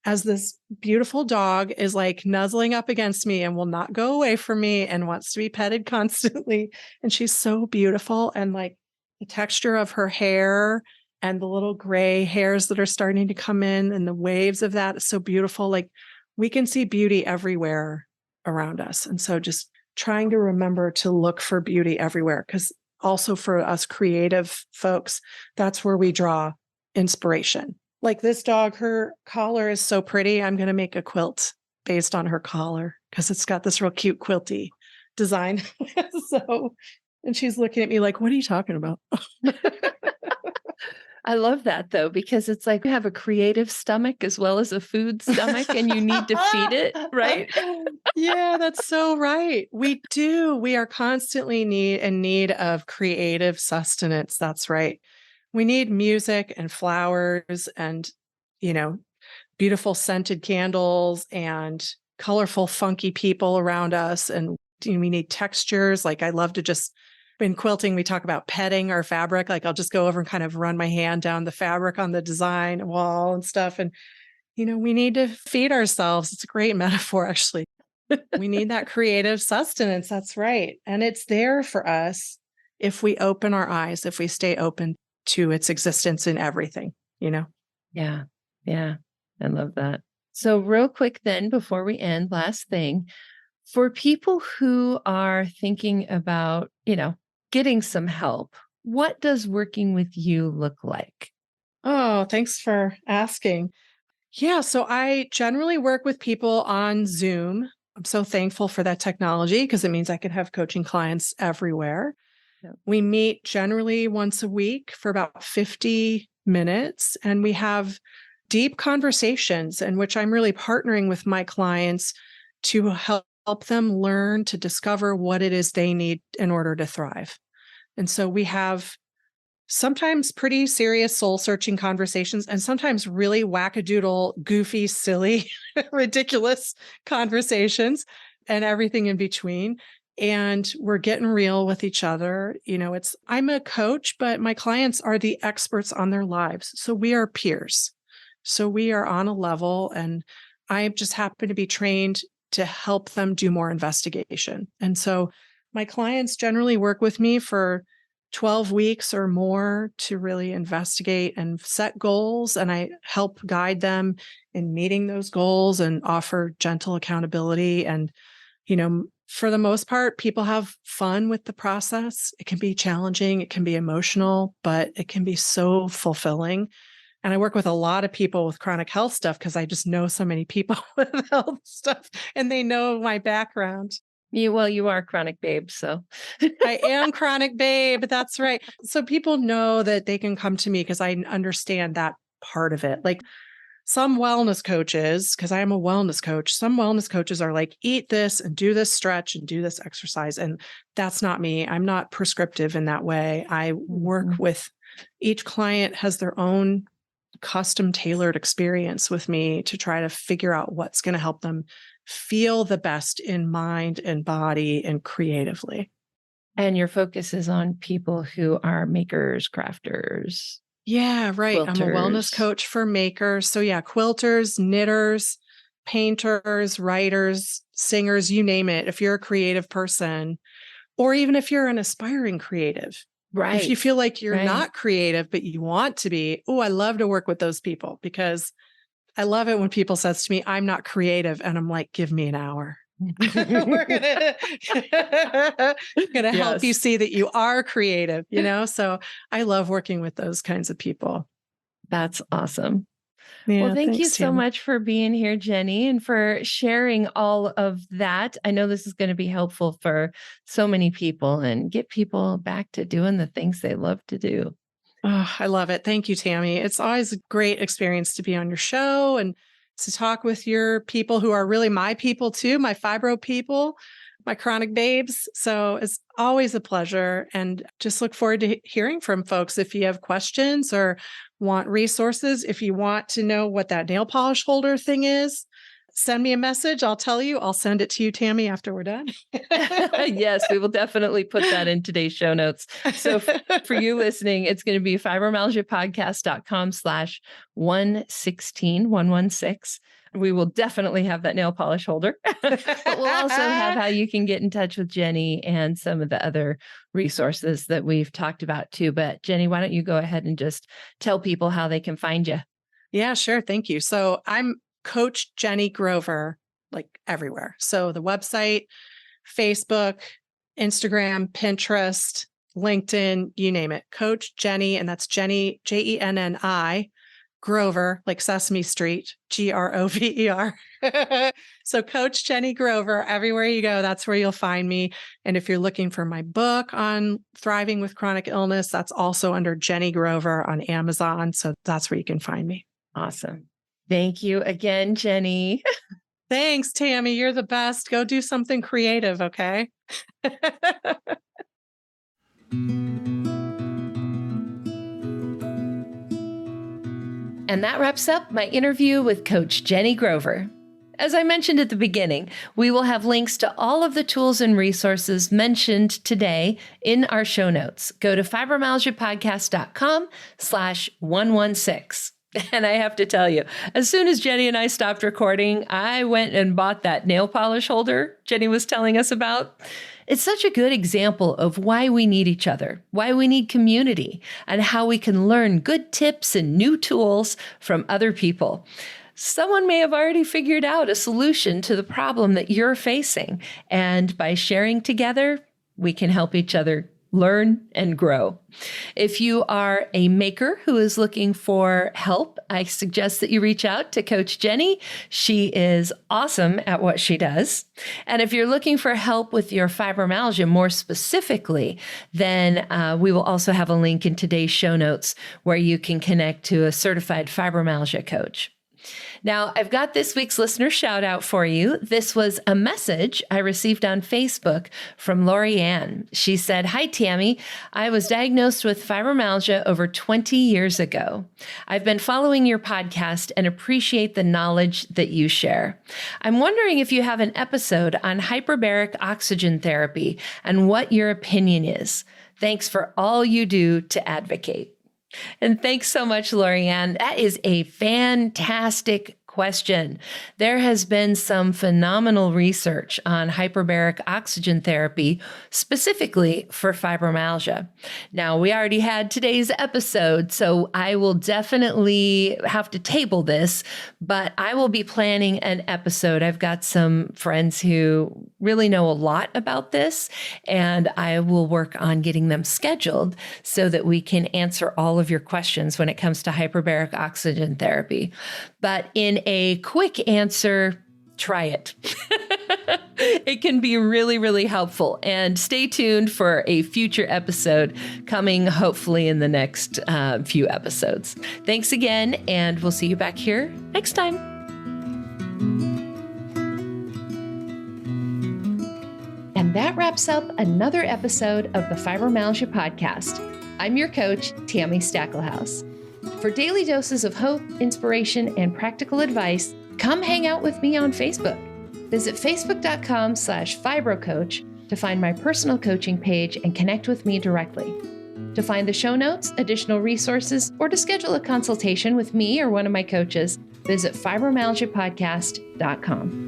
B: as this beautiful dog is like nuzzling up against me and will not go away from me and wants to be petted constantly. And she's so beautiful. And like the texture of her hair and the little gray hairs that are starting to come in and the waves of that is so beautiful. Like we can see beauty everywhere around us. And so just trying to remember to look for beauty everywhere, because also for us creative folks, that's where we draw inspiration. Like this dog, her collar is so pretty. I'm going to make a quilt based on her collar because it's got this real cute quilty design. And she's looking at me like, what are you talking about?
A: I love that though, because it's like you have a creative stomach as well as a food stomach and you need to feed it, right?
B: Yeah, that's so right. We do. We are constantly in need of creative sustenance. That's right. We need music and flowers and, beautiful scented candles and colorful, funky people around us. And we need textures. Like I love to just, in quilting, we talk about petting our fabric. Like I'll just go over and kind of run my hand down the fabric on the design wall and stuff. And, we need to feed ourselves. It's a great metaphor, actually. We need that creative sustenance. That's right. And it's there for us if we open our eyes, if we stay open to its existence in everything,
A: Yeah. Yeah. I love that. So real quick then, before we end, last thing, for people who are thinking about, getting some help, what does working with you look like?
B: Oh, thanks for asking. Yeah, so I generally work with people on Zoom. I'm so thankful for that technology because it means I can have coaching clients everywhere.
A: Yep.
B: We meet generally once a week for about 50 minutes, and we have deep conversations in which I'm really partnering with my clients to help them learn to discover what it is they need in order to thrive. And so we have sometimes pretty serious soul searching conversations and sometimes really wackadoodle, goofy, silly, ridiculous conversations and everything in between. And we're getting real with each other. I'm a coach, but my clients are the experts on their lives. So we are peers. So we are on a level, and I just happen to be trained to help them do more investigation. And so my clients generally work with me for 12 weeks or more to really investigate and set goals. And I help guide them in meeting those goals and offer gentle accountability. And, for the most part, people have fun with the process. It can be challenging, it can be emotional, but it can be so fulfilling. And I work with a lot of people with chronic health stuff because I just know so many people with health stuff and they know my background.
A: You are ChronicBabe, so.
B: I am ChronicBabe. That's right. So people know that they can come to me because I understand that part of it. Like some wellness coaches, because I am a wellness coach, some wellness coaches are like, eat this and do this stretch and do this exercise. And that's not me. I'm not prescriptive in that way. I work with each client has their own custom tailored experience with me to try to figure out what's going to help them feel the best in mind and body and creatively.
A: And your focus is on people who are makers, crafters,
B: Yeah, right. I'm a wellness
A: quilters.
B: coach for makers. So yeah, quilters, knitters, painters, writers, singers, you name it. If you're a creative person, or even if you're an aspiring creative, if you
A: Right.
B: feel like you're
A: Right.
B: not creative, but you want to be, oh, I love to work with those people because I love it when people says to me, I'm not creative. And I'm like, give me an hour. We're gonna help you
A: Yes.
B: see that you are creative, So I love working with those kinds of people.
A: That's awesome. Well,
B: Yeah,
A: thank you
B: thanks,
A: so
B: Tammy.
A: much for being here, Jenni, and for sharing all of that. I know this is going to be helpful for so many people and get people back to doing the things they love to do.
B: Oh, I love it. Thank you, Tammy. It's always a great experience to be on your show and to talk with your people who are really my people too, my fibro people, my chronic babes. So it's always a pleasure, and just look forward to hearing from folks if you have questions or want resources. If you want to know what that nail polish holder thing is, send me a message. I'll tell you. I'll send it to you, Tammy, after we're done.
A: Yes, we will definitely put that in today's show notes. So for you listening, it's going to be fibromyalgiapodcast.com/116. We will definitely have that nail polish holder, but we'll also have how you can get in touch with Jenni and some of the other resources that we've talked about too. But Jenni, why don't you go ahead and just tell people how they can find you?
B: Yeah, sure. Thank you. So I'm Coach Jenni Grover, like everywhere. So the website, Facebook, Instagram, Pinterest, LinkedIn, you name it. Coach Jenni, and that's Jenni, Jenni, Grover, like Sesame Street, Grover. So Coach Jenni Grover, everywhere you go, that's where you'll find me. And if you're looking for my book on thriving with chronic illness, that's also under Jenni Grover on Amazon. So that's where you can find me.
A: Awesome. Thank you again, Jenni.
B: Thanks, Tammy. You're the best. Go do something creative, okay?
A: And that wraps up my interview with Coach Jenni Grover. As I mentioned at the beginning, we will have links to all of the tools and resources mentioned today in our show notes. Go to fibromyalgiapodcast.com/116. And I have to tell you, as soon as Jenni and I stopped recording, I went and bought that nail polish holder Jenni was telling us about. It's such a good example of why we need each other, why we need community, and how we can learn good tips and new tools from other people. Someone may have already figured out a solution to the problem that you're facing. And by sharing together, we can help each other learn, and grow. If you are a maker who is looking for help, I suggest that you reach out to Coach Jenni. She is awesome at what she does. And if you're looking for help with your fibromyalgia more specifically, then we will also have a link in today's show notes where you can connect to a certified fibromyalgia coach. Now, I've got this week's listener shout out for you. This was a message I received on Facebook from Lori Ann. She said, "Hi, Tami. I was diagnosed with fibromyalgia over 20 years ago. I've been following your podcast and appreciate the knowledge that you share. I'm wondering if you have an episode on hyperbaric oxygen therapy and what your opinion is. Thanks for all you do to advocate." And thanks so much, Lorianne. That is a fantastic question. There has been some phenomenal research on hyperbaric oxygen therapy, specifically for fibromyalgia. Now, we already had today's episode, so I will definitely have to table this, but I will be planning an episode. I've got some friends who really know a lot about this, and I will work on getting them scheduled so that we can answer all of your questions when it comes to hyperbaric oxygen therapy. But in a quick answer, try it. It can be really, really helpful. And stay tuned for a future episode coming hopefully in the next few episodes. Thanks again, and we'll see you back here next time. And that wraps up another episode of the Fibromyalgia Podcast. I'm your coach, Tami Stackelhaus. For daily doses of hope, inspiration, and practical advice, come hang out with me on Facebook. Visit facebook.com/fibrocoach to find my personal coaching page and connect with me directly. To find the show notes, additional resources, or to schedule a consultation with me or one of my coaches, visit fibromyalgiapodcast.com.